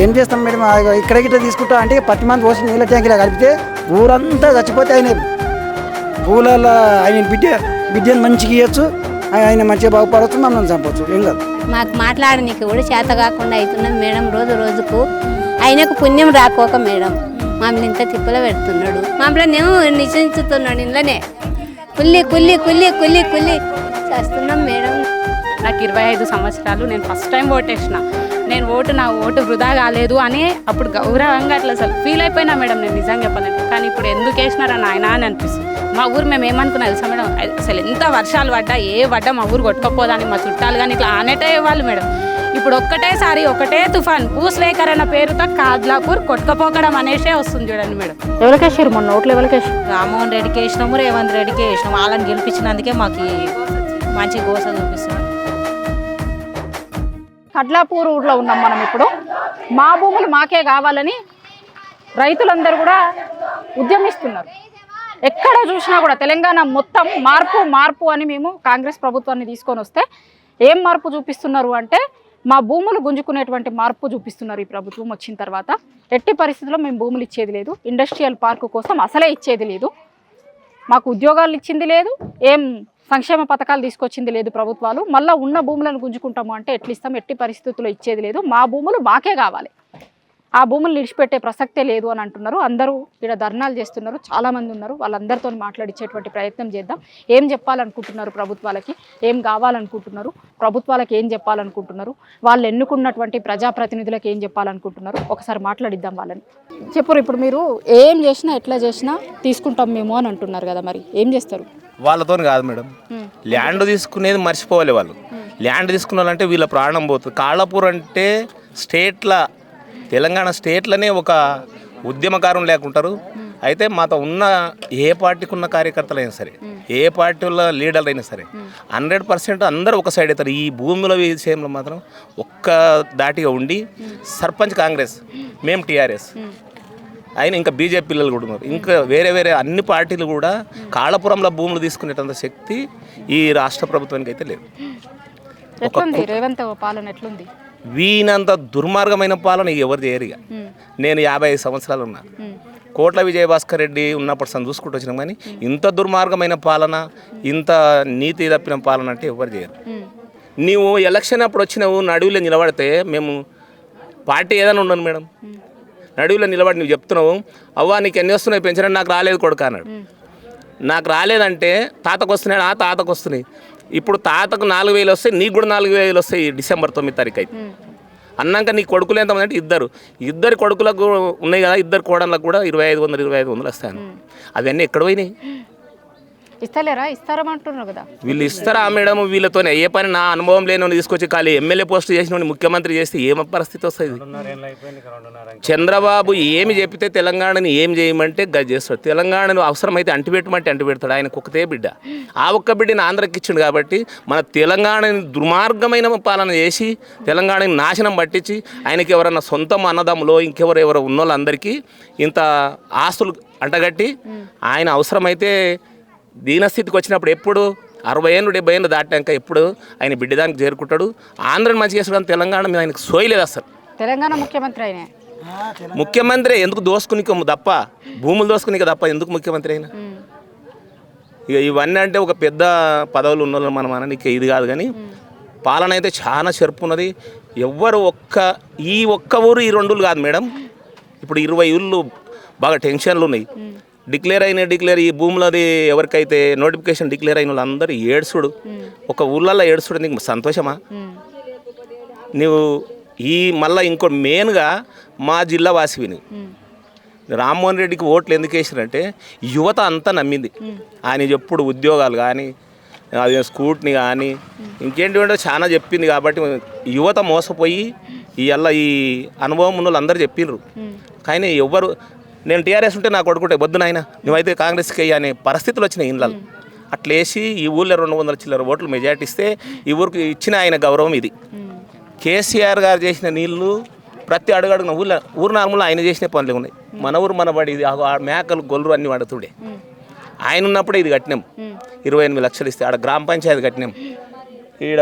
ఏం చేస్తాం మేడం? ఇక్కడ గిట్ట తీసుకుంటా అంటే 10 మంది పోసి నీళ్ళ ట్యాంకులో కలిపితే ఊరంతా చచ్చిపోతే ఆయన ఊళ్ళలో ఆయన బిడ్డను మంచిగా ఇవ్వచ్చు, ఆయన మంచిగా బాగుపడవచ్చు, మమ్మల్ని చంపవచ్చు. ఏం కాదు మాకు మాట్లాడనీకి కూడా చేత కాకుండా అవుతున్నది మేడం. రోజు రోజుకు ఆయనకు పుణ్యం రాకోక మేడం మమ్మల్ని ఇంత తిప్పలో పెడుతున్నాడు. మమ్మల్ని నేను నిశ్చయించుతున్నాడు ఇంట్లోనే కుల్లి కుల్లి కుల్లి కుల్లి కుల్లి చేస్తున్నాం మేడం. నాకు 25 సంవత్సరాలు. నేను ఫస్ట్ టైం ఓటేసిన. నా ఓటు వృధా కాలేదు అని అప్పుడు గౌరవంగా అట్లా అసలు ఫీల్ అయిపోయినా మేడం. నేను నిజంగా చెప్పాలంటే కానీ ఇప్పుడు ఎందుకు వేసినారా నాయన అని అనిపిస్తుంది. మా ఊరు మేము ఏమనుకున్నా తెలుసా మేడం, అసలు ఎంత వర్షాలు పడ్డా పడ్డా మా ఊరు కొట్టుకోపోదని మా చుట్టాలు కానీ ఇట్లా ఆనేటే వాళ్ళు మేడం. ఇప్పుడు ఒకటే తుఫాన్ భూస్వీకరణ పేరుతో కాద్లాపూర్ కొట్టుకపోకడం అనేసే వస్తుంది చూడండి మేడం. ఎవరికి వేసారు మొన్న ఓట్లు? ఎవరికి వేసారు? రామ్మోహన్ రెడ్డికి వేసినాము, రేవంత్ రెడ్డికి వేసినాము. వాళ్ళని గెలిపించినందుకే మాకు మంచి గోస చూపిస్తున్నాం. కడ్లాపూర్ ఊర్లో ఉన్నాం మనం ఇప్పుడు. మా భూములు మాకే కావాలని రైతులందరూ కూడా ఉద్యమిస్తున్నారు. ఎక్కడ చూసినా కూడా తెలంగాణ మొత్తం మార్పు అని మేము కాంగ్రెస్ ప్రభుత్వాన్ని తీసుకొని వస్తే ఏం మార్పు చూపిస్తున్నారు అంటే మా భూములు గుంజుకునేటువంటి మార్పు చూపిస్తున్నారు. ఈ ప్రభుత్వం వచ్చిన తర్వాత ఎట్టి పరిస్థితుల్లో మేము భూములు ఇచ్చేది లేదు, ఇండస్ట్రియల్ పార్కు కోసం అసలే ఇచ్చేది లేదు, మాకు ఉద్యోగాలు ఇచ్చింది లేదు, ఏం సంక్షేమ పథకాలు తీసుకొచ్చింది లేదు ప్రభుత్వాలు. మళ్ళీ ఉన్న భూములను గుంజుకుంటాము అంటే ఎట్లా ఇస్తాం? ఎట్టి పరిస్థితుల్లో ఇచ్చేది లేదు. మా భూములు మాకే కావాలి, ఆ భూములు విడిచిపెట్టే ప్రసక్తే లేదు అని అంటున్నారు. అందరూ ఇక్కడ ధర్నాలు చేస్తున్నారు, చాలామంది ఉన్నారు. వాళ్ళందరితో మాట్లాడించేటువంటి ప్రయత్నం చేద్దాం. ఏం చెప్పాలనుకుంటున్నారు ప్రభుత్వాలకి, ఏం కావాలనుకుంటున్నారు, ప్రభుత్వాలకు ఏం చెప్పాలనుకుంటున్నారు, వాళ్ళు ఎన్నుకున్నటువంటి ప్రజాప్రతినిధులకు ఏం చెప్పాలనుకుంటున్నారు, ఒకసారి మాట్లాడిద్దాం వాళ్ళని. చెప్పురు, ఇప్పుడు మీరు ఏం చేసినా ఎట్లా చేసినా తీసుకుంటాం మేము అని అంటున్నారు కదా, మరి ఏం చేస్తారు? వాళ్ళతో కాదు మేడం, ల్యాండ్ తీసుకునేది మర్చిపోవాలి. వాళ్ళు ల్యాండ్ తీసుకున్నారంటే వీళ్ళ ప్రాణం పోతుంది. కాళ్ళపూర్ అంటే తెలంగాణ స్టేట్లోనే ఒక ఉద్యమకారం లేకుంటారు. అయితే మాతో ఉన్న ఏ పార్టీకి ఉన్న కార్యకర్తలైనా సరే, ఏ పార్టీల లీడర్లు అయినా సరే 100% అందరూ ఒక సైడ్ అవుతారు. ఈ భూముల విషయంలో మాత్రం ఒక్క దాటిగా ఉండి సర్పంచ్ కాంగ్రెస్, మేము టీఆర్ఎస్, ఆయన ఇంకా బీజేపీ పిల్లలు కూడా ఉన్నారు. ఇంకా వేరే అన్ని పార్టీలు కూడా కాళపురంలో భూములు తీసుకునేటంత శక్తి ఈ రాష్ట్ర ప్రభుత్వానికి అయితే లేదు. రేవంత్ పాలన ఎట్లుంది? వీనంత దుర్మార్గమైన పాలన ఎవరు చేయరు. ఇక నేను 55 సంవత్సరాలు ఉన్నా. కోట్ల విజయభాస్కర్ రెడ్డి ఉన్నప్పుడు చూసుకుంటూ వచ్చినాం, కానీ ఇంత దుర్మార్గమైన పాలన, ఇంత నీతి తప్పిన పాలన అంటే ఎవరు చేయరు. నీవు ఎలక్షన్ అప్పుడు వచ్చినావు, నడువులో నిలబడితే మేము పార్టీ ఏదైనా ఉన్నాను మేడం, నడువులో నిలబడి నువ్వు చెప్తున్నావు, అవ్వా నీకు ఎన్ని వస్తున్నాయి పెంచడం, నాకు రాలేదు కొడుకు అన్నాడు. నాకు రాలేదంటే తాతకు వస్తున్నాడు, ఆ తాతకు వస్తున్నాయి. ఇప్పుడు తాతకు 4,000 వస్తాయి, నీకు కూడా 4,000 వస్తాయి డిసెంబర్ 9 తారీఖు అయితే. అన్నాక నీ కొడుకులు ఎంతమంది అంటే ఇద్దరు కొడుకులకు ఉన్నాయి కదా, ఇద్దరు కోడళ్ళకు కూడా 2,500 వస్తాను. అవన్నీ ఎక్కడ పోయినాయి? ఇస్తారమంటున్నారు కదా. వీళ్ళు ఇస్తారా మేడం? వీళ్ళతోనే ఏ పని, నా అనుభవం లేని తీసుకొచ్చి ఖాళీ ఎమ్మెల్యే పోస్ట్ చేసిన ముఖ్యమంత్రి చేస్తే ఏం పరిస్థితి వస్తుంది? చంద్రబాబు ఏమి చెప్పితే తెలంగాణని ఏం చేయమంటే గది చేస్తాడు. తెలంగాణను అవసరమైతే అంటిపెట్టమంటే అంటిపెడతాడు. ఆయనకు ఒక్కతే బిడ్డ, ఆ ఒక్క బిడ్డని ఆంధ్రకి ఇచ్చిండు. కాబట్టి మన తెలంగాణని దుర్మార్గమైన పాలన చేసి తెలంగాణని నాశనం పట్టించి ఆయనకి ఎవరన్నా సొంతం అన్నదమ్ములో ఇంకెవరెవరో ఉన్న వాళ్ళందరికీ ఇంత ఆస్తులు అంటగట్టి ఆయన అవసరమైతే దీనస్థితికి వచ్చినప్పుడు ఎప్పుడు 60 ఏళ్ళు 70 ఏళ్ళు దాటాక ఎప్పుడు ఆయన బిడ్డదానికి చేరుకుంటాడు. ఆంధ్రని మంచి చేస్తాడు. తెలంగాణ మీద ఆయనకు సోయలేదు అసలు. తెలంగాణ ముఖ్యమంత్రి అయినా ముఖ్యమంత్రి ఎందుకు దోసుకునిక తప్ప, భూములు దోసుకునిక తప్ప ఎందుకు ముఖ్యమంత్రి అయినా? ఇక ఇవన్నీ అంటే ఒక పెద్ద పదవులు ఉన్న మనం అననికి ఇది కాదు, కానీ పాలన అయితే చాలా చెరుపు ఉన్నది. ఎవ్వరు ఈ ఒక్క ఊరు ఈ 2 కాదు మేడం, ఇప్పుడు 20 ఊళ్ళు బాగా టెన్షన్లు ఉన్నాయి. డిక్లేర్ ఈ భూములది ఎవరికైతే నోటిఫికేషన్ డిక్లేర్ అయిన వాళ్ళందరూ ఏడ్చుడు, ఒక ఊళ్ళల్లో ఏడ్చుడు. నీకు సంతోషమా? నువ్వు మళ్ళీ ఇంకో మెయిన్గా మా జిల్లా వాసివిని రామ్మోహన్ రెడ్డికి ఓట్లు ఎందుకు వేసిరంటే యువత అంతా నమ్మింది. ఆయన చెప్పుడు ఉద్యోగాలు కానీ, అది స్కూట్ని కానీ ఇంకేంటి చాలా చెప్పింది. కాబట్టి యువత మోసపోయి ఈ అనుభవం ఉన్న వాళ్ళు అందరూ చెప్పిండ్రు. కానీ ఎవ్వరు, నేను టీఆర్ఎస్ ఉంటే నా కొడుకుంటే వద్దు నాయన నువ్వైతే కాంగ్రెస్కి అయ్యి అనే పరిస్థితులు వచ్చినాయి ఇళ్ళలో. అట్లేసి ఈ ఊళ్ళో 200 చిల్లర ఓట్లు మెజార్టీ ఇస్తే ఈ ఊరికి ఇచ్చిన ఆయన గౌరవం ఇది. కేసీఆర్ గారు చేసిన నీళ్లు ప్రతి అడుగడుగున ఊరు నార్మల్ ఆయన చేసిన పనులు ఉన్నాయి. మన ఊరు మన బడి ఇది ఆ మేకలు గొర్రెలు అన్నీ వాడుతుండే. ఆయన ఉన్నప్పుడే ఇది కట్టినాం. 28 లక్షలు ఇస్తే ఆడ గ్రామ పంచాయతీ కట్టినాం. ఈడ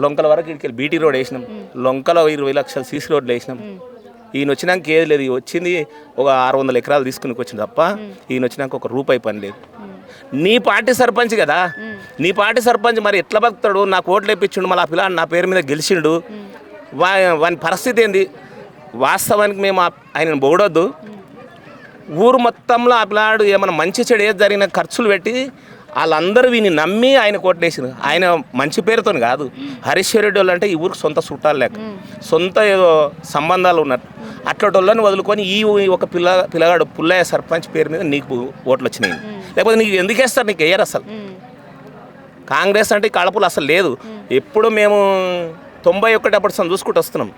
లొంకల వరకు ఇక్కడికి బీటీ రోడ్ వేసినాం. లొంకలో 20 లక్షలు సీసీ రోడ్లు వేసినాం. ఈయన వచ్చినాక ఏది లేదు. వచ్చింది ఒక 600 ఎకరాలు తీసుకుని వచ్చింది తప్ప ఈయన వచ్చినాక ఒక రూపాయి పని లేదు. నీ పార్టీ సర్పంచ్ కదా, నీ పార్టీ సర్పంచ్ మరి ఎట్లా బతుకుతాడు? నాకు ఓట్లు వేయించిండు, మళ్ళీ ఆ పిల్లాడు నా పేరు మీద గెలిచిండు. వాని పరిస్థితి ఏంది? వాస్తవానికి మేము ఆయనను పొగడొద్దు. ఊరు మొత్తంలో ఆ పిల్లాడు ఏమైనా మంచి చెడు ఏది జరిగిన ఖర్చులు పెట్టి వాళ్ళందరూ వీని నమ్మి ఆయన కోట్లేసిన. ఆయన మంచి పేరుతో కాదు. హరీశ్వర్ రెడ్డి వాళ్ళు అంటే ఈ ఊరికి సొంత చుట్టాలు లేక సొంత ఏదో సంబంధాలు ఉన్నట్టు అట్లాంటి వాళ్ళని వదులుకొని ఈ ఒక పిల్లగాడు పుల్లయ్య సర్పంచ్ పేరు మీద నీకు ఓట్లు వచ్చినాయి. లేకపోతే నీకు ఎందుకు వేస్తారు? నీకు వేయరు అసలు. కాంగ్రెస్ అంటే కడపలు అసలు లేదు. ఎప్పుడు మేము 91 అప్పుడు చూసుకుంటూ వస్తున్నాం.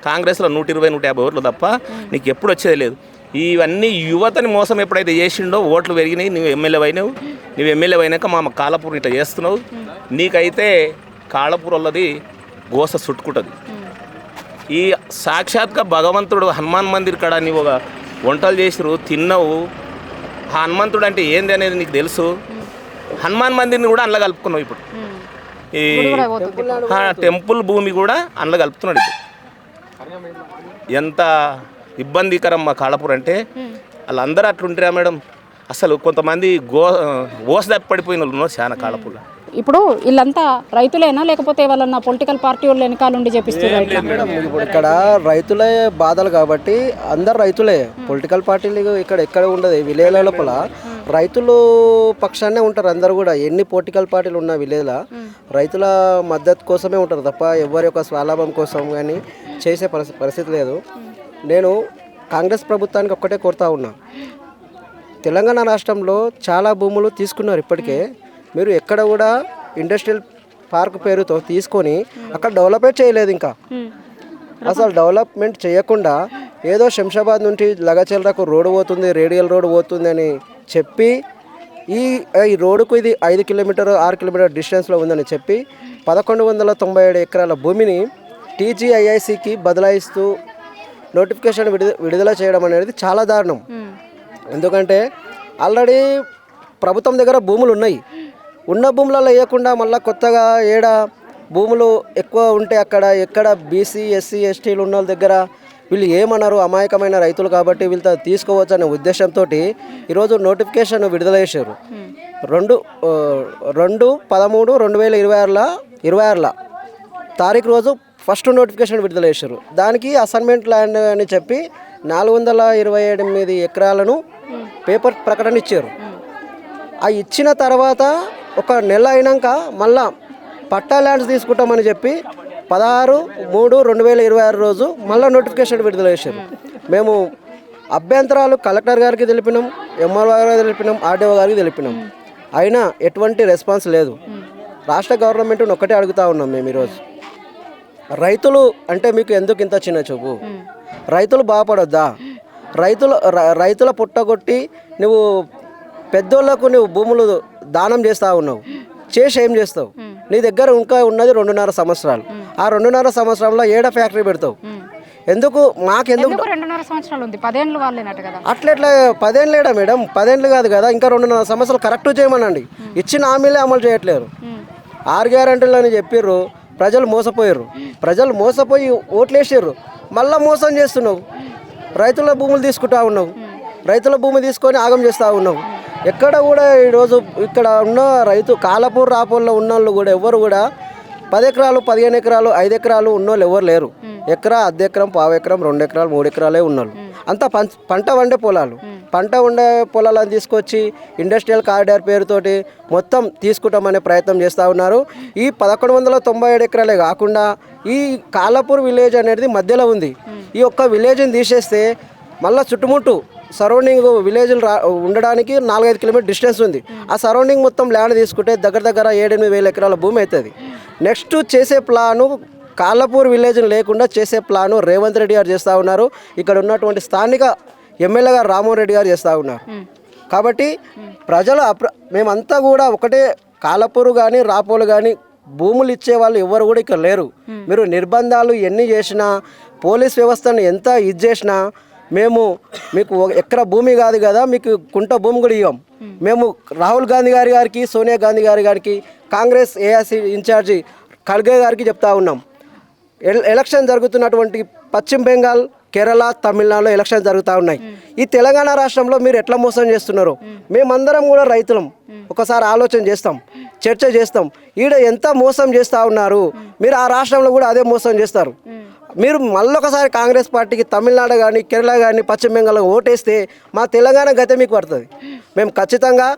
కాంగ్రెస్లో 120-150 ఓట్లు తప్ప నీకు ఎప్పుడు వచ్చేది లేదు. ఇవన్నీ యువతని మోసం ఎప్పుడైతే చేసిండో ఓట్లు పెరిగినాయి. నువ్వు ఎమ్మెల్యే అయినాక మా కాళపూర్ ఇట్లా చేస్తున్నావు. నీకైతే కాళపూర్ వాళ్ళది గోస చుట్టుకుంటుంది. ఈ సాక్షాత్గా భగవంతుడు హనుమాన్ మందిర్ కాడ నీవు ఒక వంటలు చేసిరు తిన్నావు. ఆ హనుమంతుడు అంటే ఏంది అనేది నీకు తెలుసు. హనుమాన్ మందిర్ని కూడా అందులో కలుపుకున్నావు. ఇప్పుడు ఈ టెంపుల్ భూమి కూడా అందులో కలుపుతున్నాడు. ఇప్పుడు ఎంత ఇబ్బందికరం మా కాళపూర్ అంటే. వాళ్ళందరూ అట్లుంటారా మేడం? అసలు కొంతమంది ఓస పడిపోయిన వాళ్ళు ఉన్నారు చాలా కాళపూర్లో. ఇప్పుడు వీళ్ళంతా రైతులేనా లేకపోతే వాళ్ళన్న పొలిటికల్ పార్టీ వాళ్ళు వెనకాల ఉండి చేపిస్తారు? ఇప్పుడు ఇక్కడ రైతులే బాధలు కాబట్టి అందరు రైతులే. పొలిటికల్ పార్టీలు ఇక్కడ ఎక్కడ ఉండదు. విలేజ్ లోపల రైతులు పక్షాన్నే ఉంటారు అందరు కూడా. ఎన్ని పొలిటికల్ పార్టీలు ఉన్నా విలేజ్లో రైతుల మద్దతు కోసమే ఉంటారు తప్ప ఎవరి యొక్క స్వలాభం కోసం కానీ చేసే పరిస్థితి లేదు. నేను కాంగ్రెస్ ప్రభుత్వానికి ఒక్కటే కోరుతా ఉన్నా, తెలంగాణ రాష్ట్రంలో చాలా భూములు తీసుకున్నారు. ఇప్పటికే మీరు ఎక్కడ కూడా ఇండస్ట్రియల్ పార్క్ పేరుతో తీసుకొని అక్కడ డెవలప్మెంట్ చేయలేదు. ఇంకా అసలు డెవలప్మెంట్ చేయకుండా ఏదో శంషాబాద్ నుండి లగచెల్రకు రోడ్డు పోతుంది, రేడియల్ రోడ్డు పోతుంది అని చెప్పి ఈ రోడ్డుకు ఇది 5 కిలోమీటర్ 6 కిలోమీటర్ డిస్టెన్స్లో ఉందని చెప్పి 1197 ఎకరాల భూమిని TGIICకి బదలాయిస్తూ నోటిఫికేషన్ విడుదల చేయడం అనేది చాలా దారుణం. ఎందుకంటే ఆల్రెడీ ప్రభుత్వం దగ్గర భూములు ఉన్నాయి. ఉన్న భూములలో వేయకుండా మళ్ళీ కొత్తగా భూములు ఎక్కువ ఉంటే ఎక్కడ బీసీ ఎస్సీ ఎస్టీలు ఉన్న వాళ్ళ దగ్గర వీళ్ళు ఏమన్నారు, అమాయకమైన రైతులు కాబట్టి వీళ్ళతో తీసుకోవచ్చు అనే ఉద్దేశంతో ఈరోజు నోటిఫికేషన్ విడుదల చేశారు. 2/13/2026 తారీఖు రోజు ఫస్ట్ నోటిఫికేషన్ విడుదల చేశారు. దానికి అసైన్మెంట్ ల్యాండ్ అని చెప్పి 428 ఎకరాలను పేపర్ ప్రకటన ఇచ్చారు. ఆ ఇచ్చిన తర్వాత ఒక నెల అయినాక మళ్ళా పట్టా ల్యాండ్స్ తీసుకుంటామని చెప్పి 16/3/2026 రోజు మళ్ళీ నోటిఫికేషన్ విడుదల చేశారు. మేము అభ్యంతరాలు కలెక్టర్ గారికి తెలిపినాం, ఎంఆర్ఓ గారికి తెలిపినాం, ఆర్డీఓ గారికి తెలిపినాం. అయినా ఎటువంటి రెస్పాన్స్ లేదు. రాష్ట్ర గవర్నమెంట్ని ఒక్కటే అడుగుతూ ఉన్నాం మేము ఈరోజు, రైతులు అంటే మీకు ఎందుకు ఇంత చిన్న చూపు? రైతులు బాగుపడొద్దా? రైతుల పుట్టగొట్టి నువ్వు పెద్దోళ్లకు నువ్వు భూములు దానం చేస్తూ ఉన్నావు. చేసి ఏం చేస్తావు? నీ దగ్గర ఇంకా ఉన్నది 2.5 సంవత్సరాలు. ఆ 2.5 సంవత్సరంలో ఫ్యాక్టరీ పెడతావు. ఎందుకు 2.5 సంవత్సరాలు ఉంది? 10 ఏళ్ళు వాళ్ళేనట కదా. అట్లా 10 ఏళ్ళు లేడా మేడం? 10 ఏళ్ళు కాదు కదా, ఇంకా 2.5 సంవత్సరాలు కరెక్ట్ చేయమనండి. ఇచ్చిన హామీలే అమలు చేయట్లేరు. 6 గ్యారెంటీలు అని చెప్పిర్రు, ప్రజలు మోసపోయి ఓట్లేసారు. మళ్ళీ మోసం చేస్తున్నావు. రైతుల భూములు తీసుకుంటా ఉన్నావు. రైతుల భూమి తీసుకొని ఆగం చేస్తూ ఉన్నావు. ఎక్కడ కూడా ఈరోజు ఇక్కడ ఉన్న కాళపూర్ రాపోల్లో ఉన్న వాళ్ళు కూడా ఎవరు కూడా 10 ఎకరాలు 15 ఎకరాలు 5 ఎకరాలు ఉన్నోళ్ళు ఎవరు లేరు. ఎకరా, అర్ధ ఎకరం, పావు ఎకరం, 2 ఎకరాలు 3 ఎకరాలే ఉన్నోళ్ళు. అంతా పంట వండే పొలాలు. పంట వండే పొలాలను తీసుకొచ్చి ఇండస్ట్రియల్ కారిడార్ పేరుతోటి మొత్తం తీసుకుంటామనే ప్రయత్నం చేస్తూ ఉన్నారు. ఈ 1197 ఎకరాలే కాకుండా ఈ కాళపూర్ విలేజ్ అనేది మధ్యలో ఉంది. ఈ ఒక్క విలేజ్ని తీసేస్తే మళ్ళీ చుట్టుముట్టు సరౌండింగ్ విలేజ్లు ఉండడానికి 4-5 కిలోమీటర్ డిస్టెన్స్ ఉంది. ఆ సరౌండింగ్ మొత్తం ల్యాండ్ తీసుకుంటే దగ్గర 7-8 వేల ఎకరాల భూమి అవుతుంది. నెక్స్ట్ చేసే ప్లాను కాళపూర్ విలేజ్ని లేకుండా చేసే ప్లాను రేవంత్ రెడ్డి గారు చేస్తూ ఉన్నారు. ఇక్కడ ఉన్నటువంటి స్థానిక ఎమ్మెల్యే గారు రామ్మోహన్ రెడ్డి గారు చేస్తూ ఉన్నారు. కాబట్టి ప్రజలు మేమంతా కూడా ఒకటే, కాళపూర్ కానీ రాపోలు కానీ భూములు ఇచ్చే వాళ్ళు ఎవరు కూడా ఇక్కడ లేరు. మీరు నిర్బంధాలు ఎన్ని చేసినా, పోలీస్ వ్యవస్థను ఎంత ఇది చేసినా, మేము మీకు ఎకరా భూమి కాదు కదా, మీకు కుంట భూమి కూడా ఇవ్వం. మేము రాహుల్ గాంధీ గారికి, సోనియా గాంధీ గారికి, కాంగ్రెస్ ఏఐసి ఇన్ఛార్జి ఖర్గే గారికి చెప్తా ఉన్నాం. ఎలక్షన్ జరుగుతున్నటువంటి పశ్చిమ బెంగాల్, కేరళ, తమిళనాడులో ఎలక్షన్ జరుగుతూ ఉన్నాయి. ఈ తెలంగాణ రాష్ట్రంలో మీరు ఎట్లా మోసం చేస్తున్నారు? మేమందరం కూడా రైతులం. ఒకసారి ఆలోచన చేస్తాం, చర్చ చేస్తాం. ఈడ ఎంత మోసం చేస్తూ ఉన్నారు, మీరు ఆ రాష్ట్రంలో కూడా అదే మోసం చేస్తారు. మీరు మళ్ళొకసారి కాంగ్రెస్ పార్టీకి తమిళనాడు కానీ, కేరళ కానీ, పశ్చిమ బెంగాల్ ఓటేస్తే మా తెలంగాణ గతే మీకు పడుతుంది. మేము ఖచ్చితంగా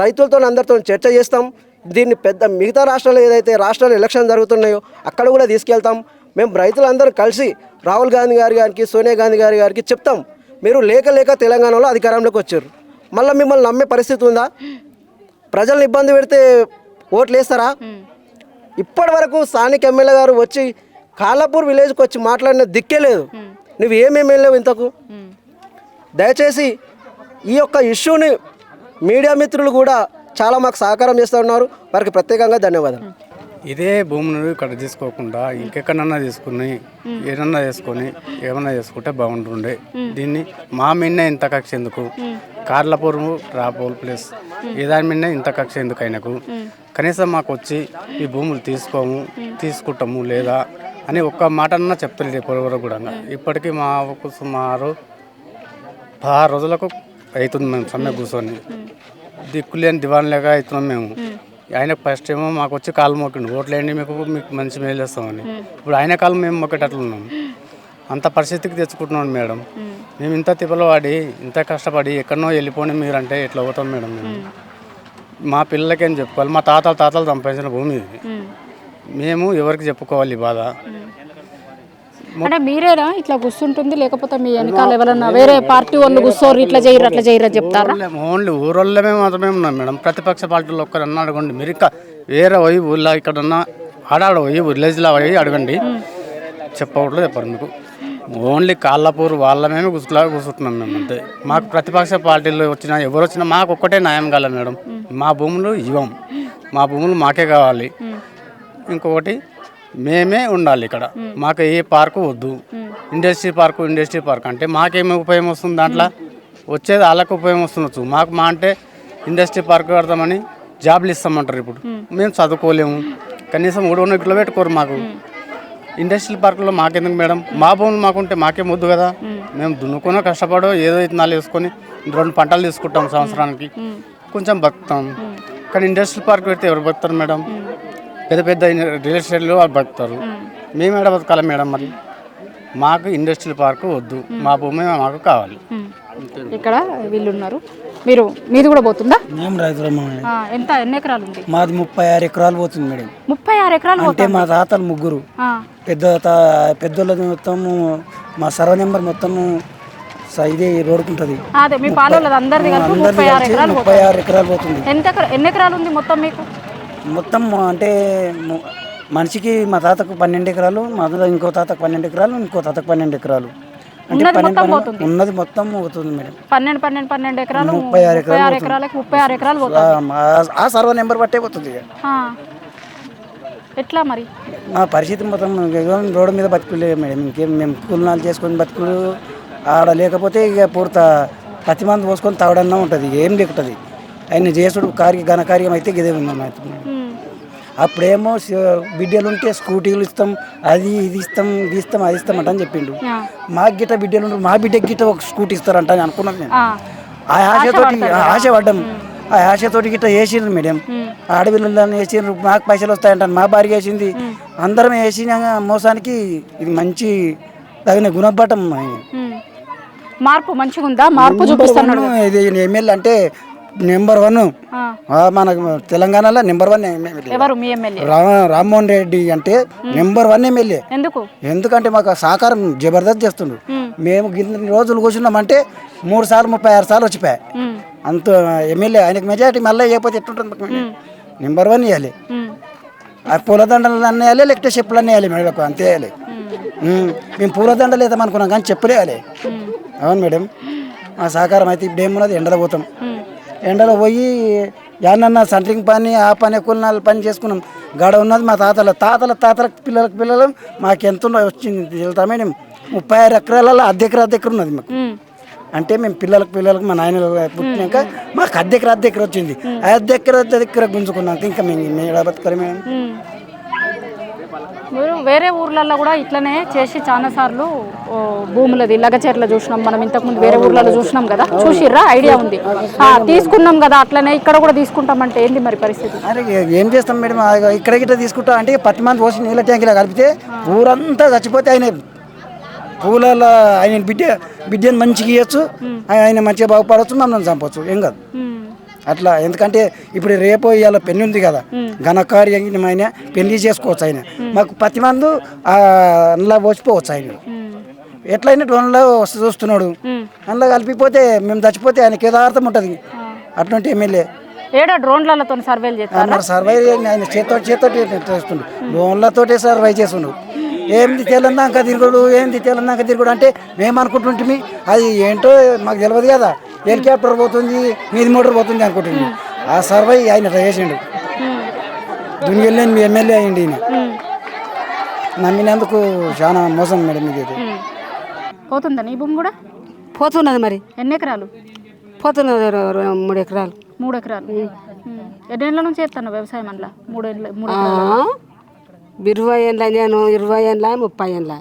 రైతులతో అందరితో చర్చ చేస్తాం. దీన్ని పెద్ద మిగతా రాష్ట్రాలు ఏదైతే రాష్ట్రాలు ఎలక్షన్ జరుగుతున్నాయో అక్కడ కూడా తీసుకెళ్తాం. మేము రైతులందరూ కలిసి రాహుల్ గాంధీ గారికి, సోనియా గాంధీ గారికి చెప్తాం, మీరు లేక తెలంగాణలో అధికారంలోకి వచ్చారు, మళ్ళీ మిమ్మల్ని నమ్మే పరిస్థితి ఉందా? ప్రజలను ఇబ్బంది పెడితే ఓట్లు వేస్తారా? ఇప్పటి వరకు స్థానిక ఎమ్మెల్యే గారు వచ్చి కాలాపూర్ విలేజ్కి వచ్చి మాట్లాడిన దిక్కే లేదు. నువ్వు ఏమేమి వెళ్ళావు ఇంతకు? దయచేసి ఈ యొక్క ఇష్యూని మీడియా మిత్రులు కూడా చాలా మాకు సహకారం చేస్తూ ఉన్నారు. వారికి ప్రత్యేకంగా ధన్యవాదాలు. ఇదే భూమిని ఇక్కడ తీసుకోకుండా ఇంకెక్కడన్నా తీసుకుని ఏదన్నా చేసుకొని ఏమన్నా చేసుకుంటే బాగుంటుండే. దీన్ని మా మిన్నే ఇంత కక్ష ఎందుకు? కార్లపూర్ రాపోల్ ప్లేస్ ఏదాని మిన్నే ఇంత కక్ష ఎందుకు ఆయనకు? కనీసం మాకు వచ్చి ఈ భూములు తీసుకుంటాము లేదా అని ఒక్క మాట అన్నా చెప్తలేదు పొరవర కూడా. ఇప్పటికీ మాకు సుమారు 10 రోజులకు అవుతుంది మేము సమ్మె కూర్చొని, దిక్కులేని దివాన్ లేక అవుతున్నాం మేము. ఆయనకు ఫస్ట్ ఏమో మాకు వచ్చి కాలు మొక్కిండు, ఓట్లేండి మీకు మంచి మేలు వేస్తామని. ఇప్పుడు ఆయన కాలు మేము మొక్కేటట్లున్నాం. అంత పరిస్థితికి తెచ్చుకుంటున్నాం మేడం. మేము ఇంత తిప్పలు పడి ఇంత కష్టపడి ఎక్కడనో వెళ్ళిపోయి మీరంటే ఎట్లా అవుతాం మేడం? మేము మా పిల్లలకేం చెప్పుకోవాలి? మా తాతలు సంపాదించిన భూమి ఇది. మేము ఎవరికి చెప్పుకోవాలి ఈ బాధ? అంటే మీరేనా ఇట్లా కూర్చుంటుంది, లేకపోతే మీ వెనకాల ఎవరన్నా వేరే పార్టీ వాళ్ళు కూర్చోరు ఇట్లా చేయరు చెప్తారా? ఓన్లీ ఊరోళ్ళమే మాత్రమే ఉన్నాం మేడం. ప్రతిపక్ష పార్టీలో ఒక్కరన్నా అడగండి. మీరు ఇంకా వేరే పోయి ఊళ్ళో ఇక్కడన్నా ఆడాడ పోయి విలేజ్లో పోయి అడగండి, చెప్పకూడదు చెప్పరు మీకు. ఓన్లీ కాళ్ళపూర్ వాళ్ళమేమే కూర్చుంటున్నాం మేము అంతే. మాకు ప్రతిపక్ష పార్టీలో వచ్చినా ఎవరు వచ్చినా మాకు ఒక్కటే న్యాయం కాలేదు మేడం. మా భూములు ఇవ్వం, మా భూములు మాకే కావాలి. ఇంకొకటి మేమే ఉండాలి ఇక్కడ. మాకు ఏ పార్కు వద్దు. ఇండస్ట్రీ పార్క్ అంటే మాకేమి ఉపయోగం వస్తుంది? దాంట్లో వచ్చేది వాళ్ళకు ఉపయోగం వస్తుండొచ్చు. మాకు మా అంటే ఇండస్ట్రీ పార్క్ కడతామని జాబ్లు ఇస్తామంటారు. ఇప్పుడు మేము చదువుకోలేము, కనీసం 300 కిలో పెట్టుకోరు మాకు. ఇండస్ట్రియల్ పార్కులో మాకెందుకు మేడం? మా భూములు మాకుంటే మాకేం వద్దు కదా. మేము దున్నుకుని కష్టపడో ఏదో ఇత్తనాలు వేసుకొని 2 పంటలు తీసుకుంటాం సంవత్సరానికి, కొంచెం బతుకుతాం. కానీ ఇండస్ట్రియల్ పార్క్ పెడితే ఎవరు బతుకుతారు మేడం? పెద్ద రియల్ ఎస్టేట్లు వాళ్ళు బతుకుతారు. మేము ఎక్కడ బతకాలి మేడం? మరి మాకు ఇండస్ట్రియల్ పార్క్ వద్దు, మా భూమి మాకు కావాలి. ఇక్కడ వీళ్ళు ఉన్నారు, మీది కూడా పోతుందా? మేము రైతులమ్మా. ఎన్ని ఎకరాలు ఉంది? మాది 36 ఎకరాలు పోతుంది మేడం. 36 ఎకరాలు అంటే మా తాతలు 3 పెద్దోళ్ళది మొత్తం మా సర్వ నెంబర్ మొత్తం ఇదే రోడ్డుకుంటుంది. అదే మీ పాలెళ్ళది అందరిది కలిపి 36 ఎకరాలు పోతుంది. ఎన్ని ఎకరాలు ఉంది మొత్తం మీకు? మొత్తం అంటే మనిషికి మా తాతకు 12 ఎకరాలు, మా ఇంకో తాతకు 12 ఎకరాలు, ఇంకో తాతకు 12 ఎకరాలు. అంటే ఉన్నది మొత్తం పోతుంది మేడం. 12 ఎకరాలు, 36 ఎకరాలకు 36 ఎకరాలు పోతుంది. ఆ సర్వ నెంబర్ బట్టే పోతుంది. ఎట్లా మరి మా పరిస్థితి మొత్తం రోడ్డు మీద బతుకులే మేడం. ఇంకేం మేము కూలినాలు చేసుకొని బతుకులు ఆడ లేకపోతే ఇక పూర్త ప్రతి మంది పోసుకొని తాగడన్నా ఉంటుంది, ఏం లేకుంటుంది. ఆయన చేసుడు ఘనకార్యం అయితే ఇదే ఉన్నాం. అప్పుడేమో బిడ్డలు ఉంటే స్కూటీలు ఇస్తాం, అది ఇది ఇస్తాం, ఇది ఇస్తాం, అది ఇస్తాం అంట అని చెప్పిండు. మాకు గిట్ట బిడ్డలు ఉంటారు, మా బిడ్డకి గిట్ట ఒక స్కూటీ ఇస్తారంట అని అనుకున్నాం. నేను ఆ ఆశపడ్డాం. ఆ ఆశతోటి గిట్ట వేసిండ్రు మేడం. ఆడపిల్లలని వేసిండ్రు, మాకు పైసలు వస్తాయంటాను. మా భార్య వేసింది, అందరం వేసిన మోసానికి ఇది మంచి తగిన గుణపాఠం. మార్పు మంచిగా ఉందా? మార్పు చూపిస్తున్నాడు. ఇది ఎమ్మెల్యే అంటే నెంబర్ 1 మనకు తెలంగాణలో నెంబర్ 1 ఎమ్మెల్యే రామ్మోహన్ రెడ్డి అంటే నెంబర్ 1 ఎమ్మెల్యే. ఎందుకంటే మాకు సహకారం జబర్దస్త్ చేస్తుండ్రు. మేము ఇన్ని రోజులు కూర్చున్నామంటే 3 సార్లు 36 సార్లు వచ్చిపోయాయి. అంత ఎమ్మెల్యే ఆయనకు మెజారిటీ మళ్ళీ వేయకపోతే ఎట్లుంటుంది? నెంబర్ 1 వేయాలి. ఆ పూలదండలు అన్నీ వేయాలి, లేకపోతే చెప్పులన్నీ వేయాలి మేడం, అంతే వేయాలి. మేము పూలదండలు వేద్దాం అనుకున్నాం కానీ చెప్పులు వేయాలి. అవును మేడం, ఆ సహకారం అయితే ఇప్పుడు ఏమున్నది, ఎండలో పోతాం. ఎండలో పోయి యానన్నా సెంట్రింగ్ పని ఆ పని కూలినాలు పని చేసుకున్నాం. గడ ఉన్నది మా తాతల పిల్లలు మాకు ఎంత వచ్చింది తెలుసా మేడం? 36 ఎకరాలలో అర్ధ ఎకరా ఉన్నది మాకు. అంటే మేము పిల్లలకు మా నాయన పుట్టినాక మాకు అర్ధ ఎకరా వచ్చింది. అర్ధ ఎకరా గుంజుకున్నాక ఇంకా మేము ఎలా బతకాలి మేడం? మీరు వేరే ఊర్లలో కూడా ఇట్లనే చేసి చాలా సార్లు భూములది లగచర్ల చూసినాం మనం, ఇంతకుముందు వేరే ఊర్లలో చూసినాం కదా, చూసిర్రా? ఐడియా ఉంది, తీసుకున్నాం కదా, అట్లనే ఇక్కడ కూడా తీసుకుంటామంటే ఏంది మరి పరిస్థితి? అరే ఏం చేస్తాం మేడం? ఇక్కడ గిట్ట తీసుకుంటా అంటే 10 మంది పోసి నీళ్ళ ట్యాంకులో కలిపితే ఊరంతా చచ్చిపోతే ఆయన పూలలో ఆయన బిడ్డను మంచిగా ఇవ్వచ్చు, ఆయన మంచిగా బాగుపడవచ్చు, మమ్మల్ని చంపవచ్చు, ఏం కాదు అట్లా. ఎందుకంటే ఇప్పుడు రేపు ఇవాళ పెళ్లి ఉంది కదా, ఘనకార్యమైన పెళ్లి చేసుకోవచ్చు ఆయన. మాకు 10 మంది అందులో పోసిపోవచ్చు ఆయన. ఎట్లయినా డ్రోన్లో చూస్తున్నాడు, అందులో కలిపిపోతే మేము చచ్చిపోతే ఆయనకి ఏదో అర్థం ఉంటుంది. అటువంటి ఎమ్మెల్యే ఏడా డ్రోన్లతో సర్వేలు చేస్తారు, సర్వే ఆయన చేతోటి చేస్తుండు, డ్రోన్లతోటే సర్వే చేస్తుండు. ఏంది తెలంగాణ తిరుగుడు అంటే మేము అనుకుంటుంటే అది ఏంటో మాకు తెలియదు కదా. హెలికాప్టర్ పోతుంది, మీది మోటార్ పోతుంది అనుకుంటుంది. ఆ సర్వే ఆయన చేసిండు. దునియాలో మీ ఎమ్మెల్యే అయ్యింది ఈయన. నమ్మినందుకు చాలా మోసం మేడం ఇది. పోతుందా నీ భూమి కూడా? పోతున్నది మరి. ఎన్ని ఎకరాలు పోతున్నది? 3 ఎకరాలు. 3 ఎకరాలు. ఎన్నేళ్ళ నుంచి చేస్తాను వ్యవసాయం? అందులో 3 ఎకరాలు. 20 ఏళ్ళ, నేను 20 ఏళ్ళ, 30 ఏళ్ళ.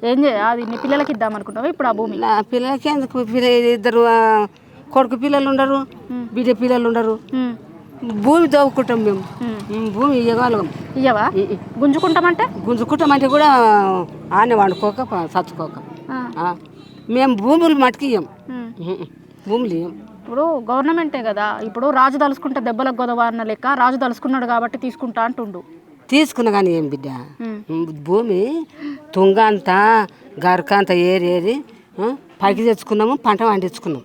ఏం అది నీ పిల్లలకి ఇద్దాం అనుకుంటావా ఇప్పుడు ఆ భూమి? నా పిల్లలకి ఎందుకు? ఇద్దరు కొడుకు పిల్లలు ఉండరు, బిడ్డ పిల్లలు ఉండరు. భూమి దోవుకుంటాం మేము. భూమి ఇవ్వగలం. ఇయ్యవా? గుంజుకుంటామంటే కూడా ఆనే వండుకోక చచ్చుకోక మేము భూములు మటుకు ఇయ్యం. భూములు ఇయ్యం. ఇప్పుడు గవర్నమెంటే కదా, ఇప్పుడు రాజు తలుసుకుంటే దెబ్బలకు గొడవ లెక్క రాజు తలుసుకున్నాడు కాబట్టి తీసుకుంటా అంటుండు. తీసుకున్నా కానీ ఏం బిడ్డ, భూమి తుంగ అంతా గరక అంతా ఏరి పైకి తెచ్చుకున్నాము, పంట పండించుకున్నాం.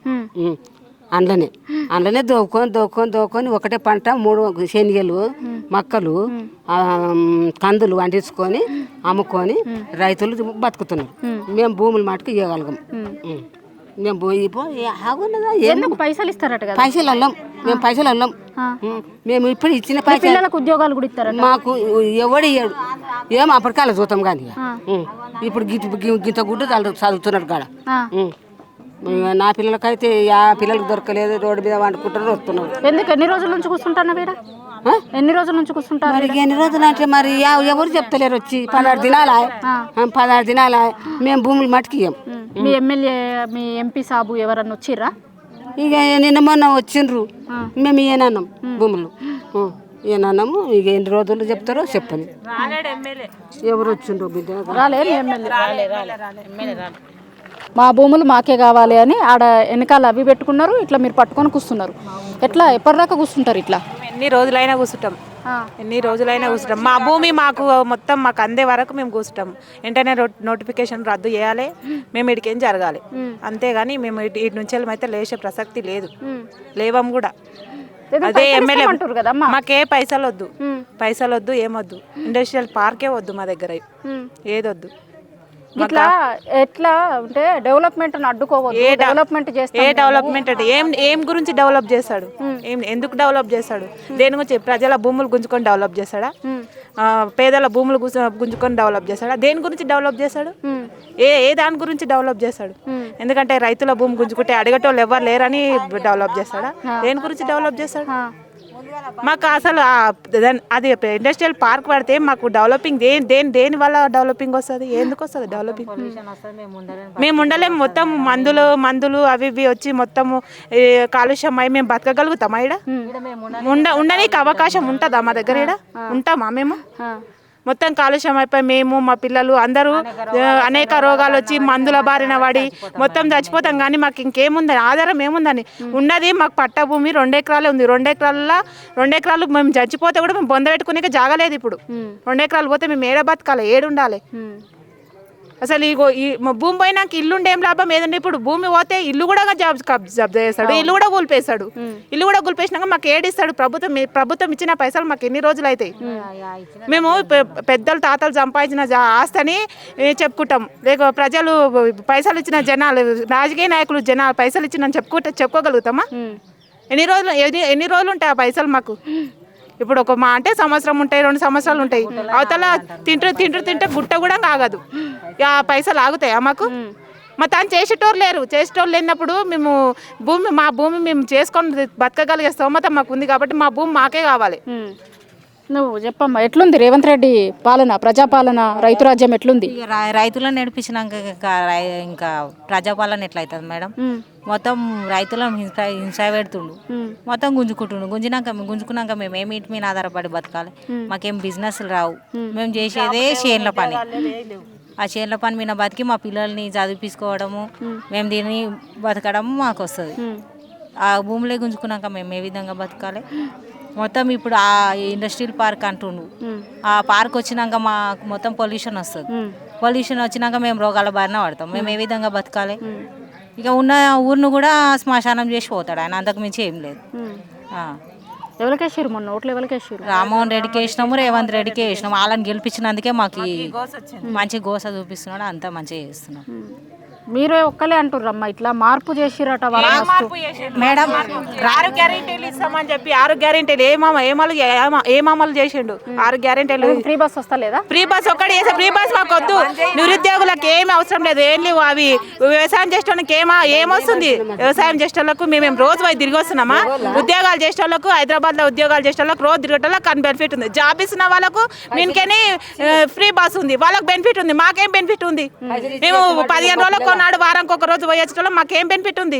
అందులోనే దోకొని ఒకటే పంట 3 శనగలు, మక్కలు, కందులు వండించుకొని అమ్ముకొని రైతులు బతుకుతున్నారు. మేము భూములు మటుకు ఇవ్వగలం. మేము ఎందుకు పైసలు ఇస్తారట కదా? పైసలు అల్లం, మేము పైసలు అల్లం. మేము ఇప్పుడు ఇచ్చిన పిల్లలకు ఉద్యోగాలు కూడా ఇస్తారట. మాకు ఎవడు ఇయ్యాడు. ఏం అప్పటికాల చూద్దాం కానీ ఇప్పుడు గింత గుడ్డు చదువుతున్నారు కాడ. నా పిల్లలకైతే పిల్లలకు దొరకలేదు, రోడ్డు మీద వండుకుంటారు, వస్తున్నారు. ఎందుకు? ఎన్ని రోజుల నుంచి కూర్చుంటాను వీడ? ఎన్ని రోజుల నుంచి కూర్చుంటారు? మరి ఎన్ని రోజులు అంటే మరి ఎవరు చెప్తలేరు. వచ్చి 16 దినాల మేము భూములు మటుకు ఇయ్యం. మీ ఎమ్మెల్యే, మీ ఎంపీ సాబు ఎవరన్నా వచ్చిర్రా? ఇక నిన్న మొన్న వచ్చిండ్రు, మేము ఏనన్నాం భూములు ఏనన్నాము. ఇక ఎన్ని రోజులు చెప్తారో చెప్పని. ఎవరు వచ్చిండ్రు బిడ్డ? రాలేదు ఎమ్మెల్యే. మా భూములు మాకే కావాలి అని ఆడ వెనకాల అవి పెట్టుకున్నారు. ఇట్లా మీరు పట్టుకొని కూర్చున్నారు. ఎట్లా ఎప్పటిదాకా కూర్చుంటారు? ఇట్లా ఎన్ని రోజులైనా కూర్చుంటాం. మా భూమి మాకు మొత్తం మాకు అందే వరకు మేము కూర్చుంటాం. వెంటనే నోటిఫికేషన్ రద్దు చేయాలి, మేము ఇడికేం జరగాలి. అంతేగాని మేము ఇటు నుంచి అయితే లేచే ప్రసక్తి లేదు, లేవం కూడా. అదే ఎమ్మెల్యే మాకే పైసలు వద్దు, ఏమొద్దు. ఇండస్ట్రియల్ పార్కే వద్దు మా దగ్గర, ఏదొద్దు. ఇట్లా ఎట్లా అంటే డెవలప్మెంట్ అడ్డుకోవద్దు. డెవలప్మెంట్ చేస్తే ఏ డెవలప్మెంట్ అంటే ఏం గురించి డెవలప్ చేస్తాడు? ఎందుకు డెవలప్ చేస్తాడు? దేని గురించి? ప్రజల భూములు గుంజుకొని డెవలప్ చేస్తాడా? పేదల భూములు గుంజుకొని డెవలప్ చేస్తాడా? దేని గురించి డెవలప్ చేస్తాడు? ఏ దాని గురించి డెవలప్ చేస్తాడు? ఎందుకంటే రైతుల భూమి గుంజుకుంటే అడిగేటోళ్ళు ఎవరు లేరని డెవలప్ చేస్తాడా? దేని గురించి డెవలప్ చేస్తాడు? మాకు అసలు అది ఇండస్ట్రియల్ పార్క్ పడితే మాకు డెవలపింగ్ దేని వల్ల డెవలపింగ్ వస్తుంది? ఎందుకు వస్తుంది డెవలపింగ్? మేము ఉండలేము. మొత్తం మందులు అవి ఇవి వచ్చి మొత్తము కాలుష్యం అయి మేము బతకగలుగుతామా? ఇక్కడ ఉండడానికి అవకాశం ఉంటుందా మా దగ్గర? ఇక్కడ ఉంటామా మేము? మొత్తం కాలుష్యం అయిపోయి మేము, మా పిల్లలు అందరూ అనేక రోగాలు వచ్చి మందుల బారిన పడి మొత్తం చచ్చిపోతాం. కానీ మాకు ఇంకేముందని ఆధారం ఏముందని? ఉన్నది మాకు పట్ట భూమి 2 ఎకరాలే ఉంది. 2 ఎకరాలు మేము చచ్చిపోతే కూడా మేము బొంద పెట్టుకునే జాగలేదు. ఇప్పుడు 2 ఎకరాలు పోతే మేము ఏడ బతకాలి, ఏడుండాలి? అసలు ఈ భూమి పోయినాక ఇల్లు ఉండే ఏం లాభం? ఏదంటే ఇప్పుడు భూమి పోతే ఇల్లు కూడా జబ్జా చేస్తాడు, ఇల్లు కూడా కూల్పేస్తాడు. ఇల్లు కూడా కూల్పేసినాక మాకు ఏడిస్తాడు? ప్రభుత్వం ఇచ్చిన పైసలు మాకు ఎన్ని రోజులు అవుతాయి? మేము పెద్దలు తాతలు సంపాదించిన ఆస్తని చెప్పుకుంటాం, లేక ప్రజలు పైసలు ఇచ్చిన జనాలు, రాజకీయ నాయకులు జనాలు పైసలు ఇచ్చిన చెప్పుకోగలుగుతామా? ఎన్ని రోజులు ఉంటాయి ఆ పైసలు మాకు? ఇప్పుడు ఒక మా అంటే సంవత్సరం ఉంటాయి, 2 సంవత్సరాలు ఉంటాయి. అవతల తింటూ గుట్ట కూడా ఆగదు. ఆ పైసలు ఆగుతాయా మాకు? మా తాను చేసేటోళ్ళు లేరు. చేసేటోళ్ళు లేనప్పుడు మేము మా భూమి మేము చేసుకొని బతకగలిగే స్తోమత మాకు ఉంది కాబట్టి మా భూమి మాకే కావాలి. నువ్వు చెప్పమ్మా, ఎట్లుంది రేవంత్ రెడ్డి పాలన, ప్రజాపాలన, రైతు రాజ్యం ఎట్లుంది? ఇక రైతులను నడిపించినాక ఇంకా ప్రజాపాలన ఎట్లయితుంది మేడం? మొత్తం రైతులను హింస పెడుతుండు, మొత్తం గుంజుకున్నాక మేము ఏమి ఇంటి మీద ఆధారపడి బతకాలి? మాకేం బిజినెస్లు రావు, మేము చేసేదే చేనుల పని. ఆ చేనుల పని మీద బతికి మా పిల్లల్ని చదివించుకోవడము, మేము దీన్ని బతకడము మాకు వస్తుంది. ఆ భూమిలో గుంజుకున్నాక మేము ఏ విధంగా బతకాలి? మొత్తం ఇప్పుడు ఆ ఇండస్ట్రియల్ పార్క్ అంటుండు. ఆ పార్క్ వచ్చినాక మాకు మొత్తం పొల్యూషన్ వస్తుంది. పొల్యూషన్ వచ్చినాక మేము రోగాల బారిన పడతాం. మేము ఏ విధంగా బతకాలి? ఇక ఉన్న ఊరిని కూడా శ్మశానం చేసి పోతాడు ఆయన, అంతకు మించి ఏం లేదు. ఎవరికేసారు మొన్న ఓట్లు? ఎవరికేసారు? రామ్మోహన్ రెడ్డికి వేసినాము, రేవంత్ రెడ్డికి వేసినాము. వాళ్ళని గెలిపించినందుకే మాకు మంచి గోస చూపిస్తున్నాడు, అంతా మంచిగా చేస్తున్నాం. మీరే ఒక్కలే అంటుర్రమ్మా ఇట్లా మార్పు చేసిరట మేడం. 6 గ్యారెంటీలు ఇస్తామని చెప్పి 6 గ్యారెంటీలు ఏమమలు చేసిండు? 6 గ్యారెంటీలు. ఫ్రీ బస్ వస్తలేదా? ఫ్రీ బస్ ఒక్కటి చేసే ఫ్రీ బస్ మాకు వద్దు. నిరుద్యోగులకు ఏమి అవసరం లేదు, ఏం లేవు. అవి వ్యవసాయం చేసేటోళ్ళకి ఏమొస్తుంది? వ్యవసాయం చేసేటోళ్ళకు మేము రోజు పోయి తిరిగి వస్తున్నామా? ఉద్యోగాలు చేసేటోళ్ళకు, హైదరాబాద్లో ఉద్యోగాలు చేసేటోళ్ళకు రోజు తిరిగేటోళ్ళకి అని బెనిఫిట్ ఉంది. జాబ్ ఇస్తున్న వాళ్ళకు మీనికని ఫ్రీ బస్ ఉంది, వాళ్ళకి బెనిఫిట్ ఉంది. మాకేం బెనిఫిట్ ఉంది? మేము 15 రోజులకు నాడు వారానికి ఒక రోజు పోయేటోళ్ళం, మాకేం బెనిఫిట్ ఉంది?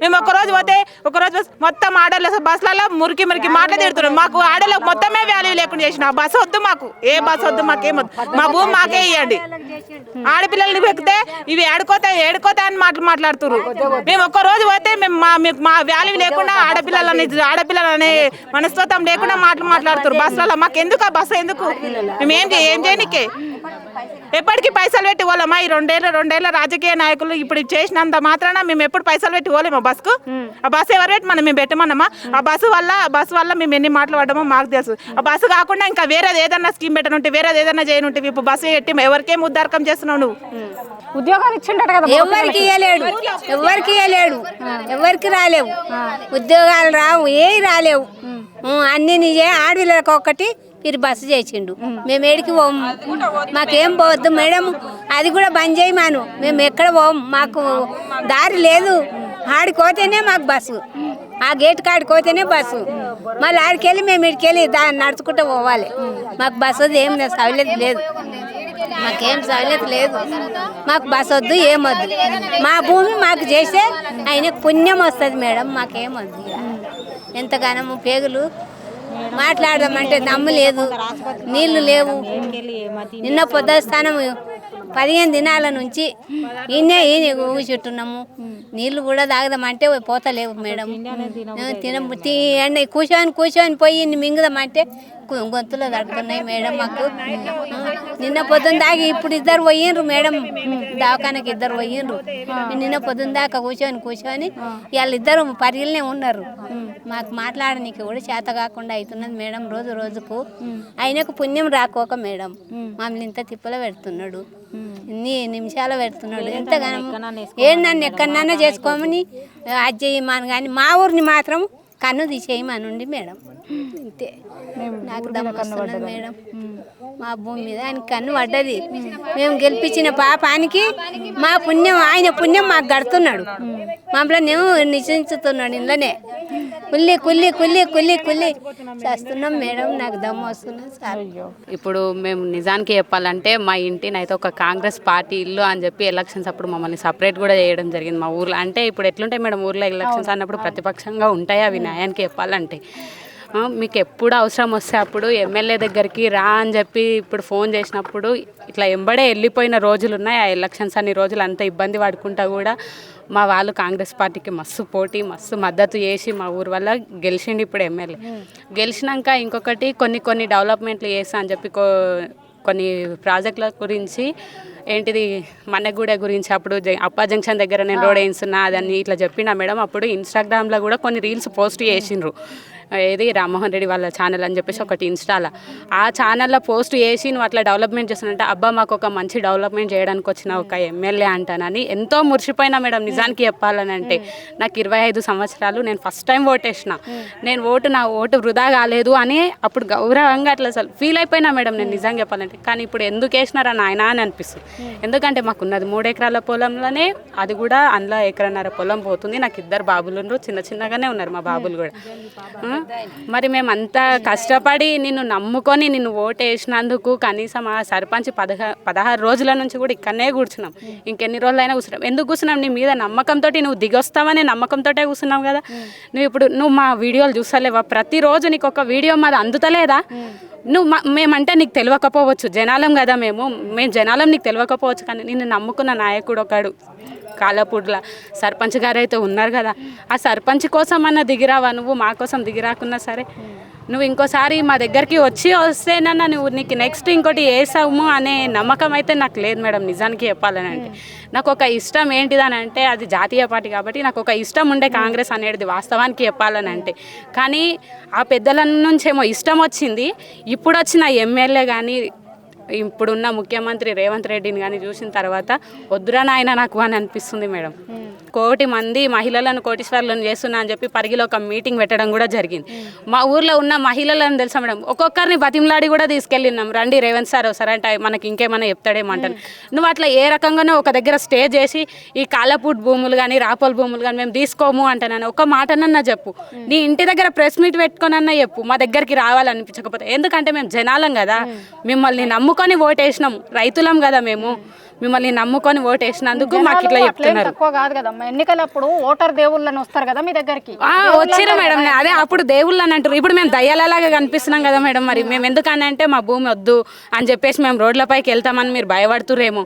మేము ఒక రోజు పోతే ఒక రోజు మొత్తం ఆడోళ్ళ బస్సులలో మురికి మాటలు తిడుతున్నాం. మాకు ఆడోళ్ళకి మొత్తమే వాల్యూ లేకుండా చేసిన ఆ బస్సు వద్దు మాకు. ఏ బస్సు వద్దు, మాకేం వద్దు. మా భూమి మాకే ఇవ్వండి. ఆడపిల్లల్ని పెక్కితే ఇవి ఏడుకోతా అని మాట్లాడుతున్నారు. మేము ఒక్క రోజు పోతే మేము మా వాల్యూ లేకుండా ఆడపిల్లలనే మనస్తత్వం లేకుండా మాట్లాడుతున్నారు బస్సులలో. మాకు ఎందుకు ఆ బస్సు? ఎందుకు? మేము ఏం చేయనికే? ఎప్పటికీ పైసలు పెట్టి పోలేమా? ఈ రెండేళ్ల రాజకీయ నాయకులు ఇప్పుడు చేసినంత మాత్రాన మేము ఎప్పుడు పైసలు పెట్టి పోలేమా బస్కు? ఆ బస్సు ఎవరు పెట్టి మేము పెట్టమన్నామా? ఆ బస్సు వల్ల మేము ఎన్ని మాట్లాడమో మాకు తెలుసు. ఆ బస్సు కాకుండా ఇంకా వేరేది ఏదన్నా స్కీమ్ పెట్టనుంటే, వేరేది ఏదన్నా చేయనుంటే, ఇప్పుడు బస్సు పెట్టి ఎవరికేం ఉద్దారకం చేస్తున్నావు నువ్వు? ఉద్యోగాలు ఇచ్చిండట కదా? ఎవరికి ఇవ్వలేడు, ఎవరికి రాలేవు ఉద్యోగాలు, రావు, రాలేవు. అన్ని నిజే. ఆడపిల్లలకు ఒక్కటి మీరు బస్సు చేసిండు, మేము ఏడికి పోము. మాకేం పోవద్దు మేడం, అది కూడా బంద్ చేయమాను. మేము ఎక్కడ పోము, మాకు దారి లేదు. ఆడిపోతేనే మాకు బస్సు, ఆ గేట్ కాడిపోతేనే బస్సు. మళ్ళీ ఆడికెళ్ళి మేము ఇడికెళ్ళి దాన్ని నడుచుకుంటూ పోవాలి. మాకు బస్సు ఏం సౌలభ్యం లేదు, మాకేం సౌలభ్యం లేదు. మాకు బస్సు వద్దు, ఏమొద్దు. మా భూమి మాకు చేస్తే ఆయనకు పుణ్యం వస్తుంది మేడం. మాకేమొద్దు. ఎంతగానో పేగులు మాట్లాడదామంటే దమ్ము లేదు, నీళ్లు లేవు. నిన్న పొద్దుస్థానం 15 దినాల నుంచి ఈయన కూర్చుంటున్నాము. నీళ్లు కూడా తాగదామంటే పోతలేవు మేడం. కూర్చొని పోయి మింగుదామంటే గొంతులో తడుతున్నాయి మేడం. మాకు నిన్న పొద్దున్న దాకా ఇప్పుడు 2 పోయిండ్రు మేడం, దవాఖానకి 2 పోయిండ్రు. నిన్న పొద్దున్న దాకా కూర్చొని వాళ్ళిద్దరు పరిగిలనే ఉన్నారు. మాకు మాట్లాడడానికి కూడా చేత కాకుండా అవుతున్నది మేడం. రోజుకు ఆయనకు పుణ్యం రాకోక మేడం మమ్మల్ని ఇంత తిప్పలో పెడుతున్నాడు, ఇన్ని నిమిషాలు పెడుతున్నాడు. ఎంతగానో నన్ను ఎక్కడన్నా చేసుకోమని అది చేయమని, కానీ మా ఊరిని మాత్రం కన్ను తీసేయమనుండి మేడం. అంతే. నాకు దమ్మున్నది మేడం. మా భూమి మీద ఆయన కన్ను పడ్డది. మేము గెలిపించిన పాపానికి మా పుణ్యం, ఆయన పుణ్యం మాకు గడుతున్నాడు. మమ్మల్ని నిశ్చించుతున్నాడు. ఇంట్లోనే కుల్లి చేస్తున్నాం మేడం. నాకు దమ్ము వస్తున్నది సార్. ఇప్పుడు మేము నిజానికి చెప్పాలంటే మా ఇంటిని అయితే ఒక కాంగ్రెస్ పార్టీ ఇల్లు అని చెప్పి ఎలక్షన్స్ అప్పుడు మమ్మల్ని సపరేట్ కూడా చేయడం జరిగింది మా ఊర్లో. అంటే ఇప్పుడు ఎట్లుంటాయి మేడం ఊర్లో ఎలక్షన్స్ అన్నప్పుడు ప్రతిపక్షంగా ఉంటాయి అవి. న్యాయానికి చెప్పాలంటే మీకు ఎప్పుడు అవసరం వస్తే అప్పుడు ఎమ్మెల్యే దగ్గరికి రా అని చెప్పి ఇప్పుడు ఫోన్ చేసినప్పుడు ఇట్లా ఎంబడే వెళ్ళిపోయిన రోజులు ఉన్నాయి. ఆ ఎలక్షన్స్ అన్ని రోజులు అంత ఇబ్బంది పడుకుంటా కూడా మా వాళ్ళు కాంగ్రెస్ పార్టీకి మస్తు పోటీ, మస్తు మద్దతు చేసి మా ఊరు వల్ల గెలిచిండు ఇప్పుడు ఎమ్మెల్యే. గెలిచినాక ఇంకొకటి కొన్ని డెవలప్మెంట్లు చేస్తా అని చెప్పి కొన్ని ప్రాజెక్టుల గురించి ఏంటిది మన్నగూడ గురించి అప్పుడు అప్పా జంక్షన్ దగ్గర నేను రోడ్ వేయిస్తున్నా అదని ఇట్లా చెప్పినా మేడం. అప్పుడు ఇన్స్టాగ్రామ్లో కూడా కొన్ని రీల్స్ పోస్ట్ చేసిండ్రు, ఏది రామ్మోహన్ రెడ్డి వాళ్ళ ఛానల్ అని చెప్పేసి ఒకటి ఇన్స్టాలో. ఆ ఛానల్లో పోస్ట్ చేసి నువ్వు అట్లా డెవలప్మెంట్ చేస్తున్నట్టే, అబ్బా మాకు ఒక మంచి డెవలప్మెంట్ చేయడానికి వచ్చిన ఒక ఎమ్మెల్యే అంటానని ఎంతో మురిసిపోయినా మేడం. నిజానికి చెప్పాలని అంటే నాకు 25 సంవత్సరాలు, నేను ఫస్ట్ టైం ఓటేసిన. నా ఓటు వృధా కాలేదు అని అప్పుడు గౌరవంగా అట్లా అసలు ఫీల్ అయిపోయినా మేడం నేను నిజంగా చెప్పాలంటే. కానీ ఇప్పుడు ఎందుకు వేసినారా నాయన అని అనిపిస్తుంది. ఎందుకంటే మాకున్నది 3 ఎకరాల పొలంలోనే, అది కూడా అందులో 1.5 ఎకరాల పొలం పోతుంది. నాకు 2 బాబులు ఉన్నారు, చిన్నగానే ఉన్నారు మా బాబులు కూడా. మరి మేము అంతా కష్టపడి నిన్ను నమ్ముకొని నిన్ను ఓటు వేసినందుకు కనీసం ఆ సర్పంచ్ 16 రోజుల నుంచి కూడా ఇక్కడనే కూర్చున్నాం. ఇంకెన్ని రోజులైనా కూర్చున్నాం. ఎందుకు కూర్చున్నాం? నీ మీద నమ్మకంతో, నువ్వు దిగొస్తావనే నమ్మకంతో కూర్చున్నావు కదా. నువ్వు మా వీడియోలు చూస్తలేవా? ప్రతిరోజు నీకు ఒక వీడియో మాది అందుతలేదా? మేమంటే నీకు తెలియకపోవచ్చు, జనాలం కదా మేము జనాలం నీకు తెలియకపోవచ్చు. కానీ నిన్ను నమ్ముకున్న నాయకుడు ఒకడు కాలపూడ్ల సర్పంచ్ గారు అయితే ఉన్నారు కదా, ఆ సర్పంచ్ కోసం అన్న దిగిరావా నువ్వు? మా కోసం దిగిరాకున్నా సరే నువ్వు ఇంకోసారి మా దగ్గరికి వస్తేనన్నా నీకు నెక్స్ట్ ఇంకోటి వేసాము అనే నమ్మకం అయితే నాకు లేదు మేడం. నిజానికి చెప్పాలని అంటే నాకు ఒక ఇష్టం ఏంటిదని అంటే, అది జాతీయ పార్టీ కాబట్టి నాకు ఒక ఇష్టం ఉండే కాంగ్రెస్ అనేది వాస్తవానికి చెప్పాలని అంటే. కానీ ఆ పెద్దల నుంచేమో ఇష్టం వచ్చింది. ఇప్పుడు వచ్చిన ఎమ్మెల్యే కానీ ఇప్పుడున్న ముఖ్యమంత్రి రేవంత్ రెడ్డిని కానీ చూసిన తర్వాత వద్దురా నాయన నాకు అని అనిపిస్తుంది మేడం. 1,000,000 మంది మహిళలను కోటీశ్వర్లను చేస్తున్నా అని చెప్పి పరిగిలో ఒక మీటింగ్ పెట్టడం కూడా జరిగింది. మా ఊర్లో ఉన్న మహిళలను తెలుసా మేడం, ఒక్కొక్కరిని బతిమలాడి కూడా తీసుకెళ్ళినాం, రండి రేవంత్ సార్ ఒకసారి అంటే మనకి ఇంకేమైనా చెప్తాడేమంటాను. నువ్వు అట్లా ఏ రకంగానో ఒక దగ్గర స్టే చేసి ఈ కాలపూట్ భూములు కానీ రాపోల్ భూములు కానీ మేము తీసుకోము అంటానని ఒక మాటనన్నా చెప్పు. నీ ఇంటి దగ్గర ప్రెస్ మీట్ పెట్టుకోనన్నా చెప్పు, మా దగ్గరికి రావాలనిపించకపోతే. ఎందుకంటే మేము జనాలం కదా, మిమ్మల్ని నమ్ముకొని ఓటేసినాం, రైతులం కదా మేము, మిమ్మల్ని నమ్ముకొని ఓటేసినందుకు మాకు ఇట్లా చెప్తున్నారు. తక్కువ కాదు కదమ్మా, ఎన్నికలప్పుడు ఓటర్ దేవుళ్ళని వస్తారు కదా మీ దగ్గరికి. వచ్చిరు మేడం, అదే అప్పుడు దేవుళ్ళు అని అంటారు. ఇప్పుడు మేము దయ్యాలలాగా కనిపిస్తున్నాం కదా మేడం. మరి మేము ఎందుకని అంటే మా భూమి వద్దు అని చెప్పేసి మేము రోడ్లపైకి వెళ్తామని మీరు భయపడుతురేమో.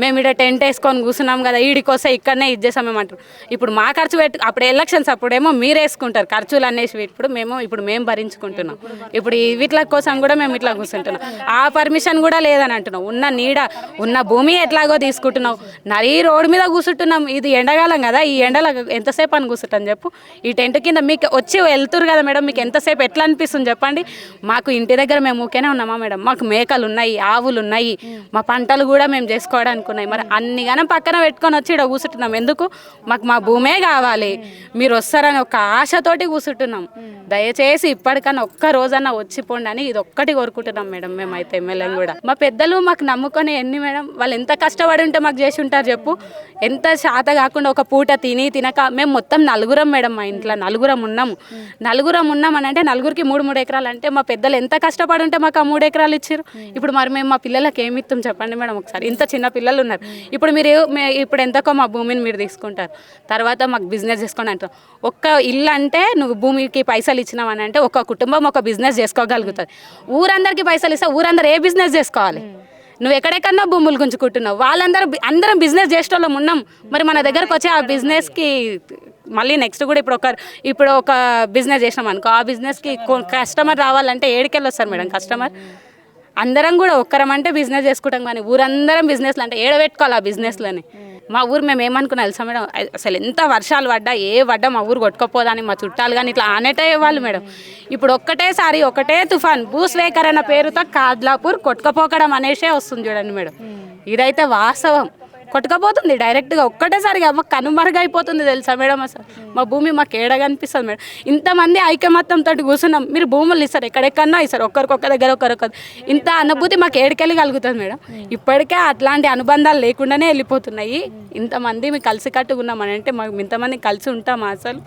మేము ఇక్కడ టెంట్ వేసుకొని కూర్చున్నాం కదా, ఈడికి వస్తే ఇక్కడనే ఇచ్చేసాం మేమంటారు. ఇప్పుడు మా ఖర్చు అప్పుడు ఎలక్షన్స్ అప్పుడేమో మీరు వేసుకుంటారు ఖర్చులు అనేసి, ఇప్పుడు మేము భరించుకుంటున్నాం. ఇప్పుడు వీటి కోసం కూడా మేము ఇట్లా కూర్చుంటున్నాం. ఆ పర్మిషన్ కూడా లేదని అంటున్నాం. ఉన్న భూమి ఎట్లాగో తీసుకుంటున్నావు, నరీ రోడ్డు మీద కూర్చుంటున్నాం. ఇది ఎండకాలం కదా, ఈ ఎండలో ఎంతసేపు అని కూర్చుంటాను చెప్పు. ఈ టెంట్ కింద మీకు వచ్చి వెళ్తురు కదా మేడం, మీకు ఎంతసేపు ఎట్లా అనిపిస్తుంది చెప్పండి. మాకు ఇంటి దగ్గర మేము ఊకేనే ఉన్నామా మేడం, మాకు మేకలు ఉన్నాయి, ఆవులు ఉన్నాయి, మా పంటలు కూడా మేము చేసుకోవడానికి ఉన్నాయి. మరి అన్నిగానే పక్కన పెట్టుకొని వచ్చి ఇక్కడ కూర్చుంటున్నాం. ఎందుకు? మాకు మా భూమే కావాలి, మీరు వస్తారని ఒక ఆశతోటి కూర్చుంటున్నాం. దయచేసి ఇప్పటికన్నా ఒక్క రోజన్నా వచ్చిపోండి అని ఇది ఒక్కటి కోరుకుంటున్నాం మేడం. మేమైతే ఎమ్మెల్యే కూడా మా పెద్దలు మాకు నమ్ముకొని ఎన్ని మేడం, వాళ్ళు ఎంత కష్టపడి ఉంటే మాకు చేసి ఉంటారు చెప్పు. ఎంత శాత కాకుండా ఒక పూట తినక మేము మొత్తం 4 మేడం, మా ఇంట్లో 4 ఉన్నాం అని అంటే 4కి 3 ఎకరాలు అంటే మా పెద్దలు ఎంత కష్టపడి ఉంటే మాకు ఆ 3 ఎకరాలు ఇచ్చారు. ఇప్పుడు మరి మేము మా పిల్లలకి ఏమి ఇస్తాం చెప్పండి మేడం ఒకసారి. ఇంత చిన్న పిల్లలు ఉన్నారు. ఇప్పుడు ఎంతకో మా భూమిని మీరు తీసుకుంటారు, తర్వాత మాకు బిజినెస్ చేసుకోండి అంటారు. ఒక్క ఇల్లు అంటే నువ్వు భూమికి పైసలు ఇచ్చినావని అంటే ఒక కుటుంబం ఒక బిజినెస్ చేసుకోగలుగుతుంది. ఊరందరికీ పైసలు ఇస్తే ఊరందరూ ఏ బిజినెస్ చేసుకోవాలి? నువ్వు ఎక్కడెక్కడన్నా భూములు గుంజుకుంటున్నావు, అందరం బిజినెస్ చేసేటోళ్ళం ఉన్నాం. మరి మన దగ్గరకు వచ్చి ఆ బిజినెస్కి మళ్ళీ నెక్స్ట్ కూడా ఇప్పుడు ఒక బిజినెస్ చేసినాం అనుకో, ఆ బిజినెస్కి కస్టమర్ రావాలంటే ఏడికెళ్ళి వస్తారు మేడం కస్టమర్? అందరం కూడా ఒక్కరమంటే బిజినెస్ చేసుకుంటాం, కానీ ఊరందరం బిజినెస్లు అంటే ఏడబెట్టుకోవాలి ఆ బిజినెస్లని. మా ఊరు మేము ఏమనుకున్నాం తెలుసా మేడం, అసలు ఎంత వర్షాలు పడ్డా మా ఊరు కొట్టుకోపోదని మా చుట్టాలు కానీ ఇట్లా ఆనేటే వాళ్ళు మేడం. ఇప్పుడు ఒకటే తుఫాన్ భూస్వీకరణ పేరుతో కాద్లాపూర్ కొట్టుకపోకడం అనేసే వస్తుంది చూడండి మేడం. ఇదైతే వాస్తవం. కొట్టుకపోతుంది డైరెక్ట్గా ఒక్కటేసారిగా, మాకు కనుమరుగైపోతుంది తెలుసా మేడం. అసలు మా భూమి మాకు ఏడ కనిపిస్తుంది మేడం. ఇంతమంది ఐకమత్యంతో కూర్చున్నాం, మీరు భూములు ఇస్తారు ఎక్కడెక్కడన్నా ఇస్తారు, ఒక్కరికొక్క దగ్గర ఒకరొకరు. ఇంత అనుభూతి మాకు ఏడికెళ్ళి కలుగుతుంది మేడం. ఇప్పటికే అట్లాంటి అనుబంధాలు లేకుండానే వెళ్ళిపోతున్నాయి. ఇంతమంది మేము కలిసి కట్టుకున్నామని అంటే మాకు ఇంతమంది కలిసి ఉంటామా అసలు?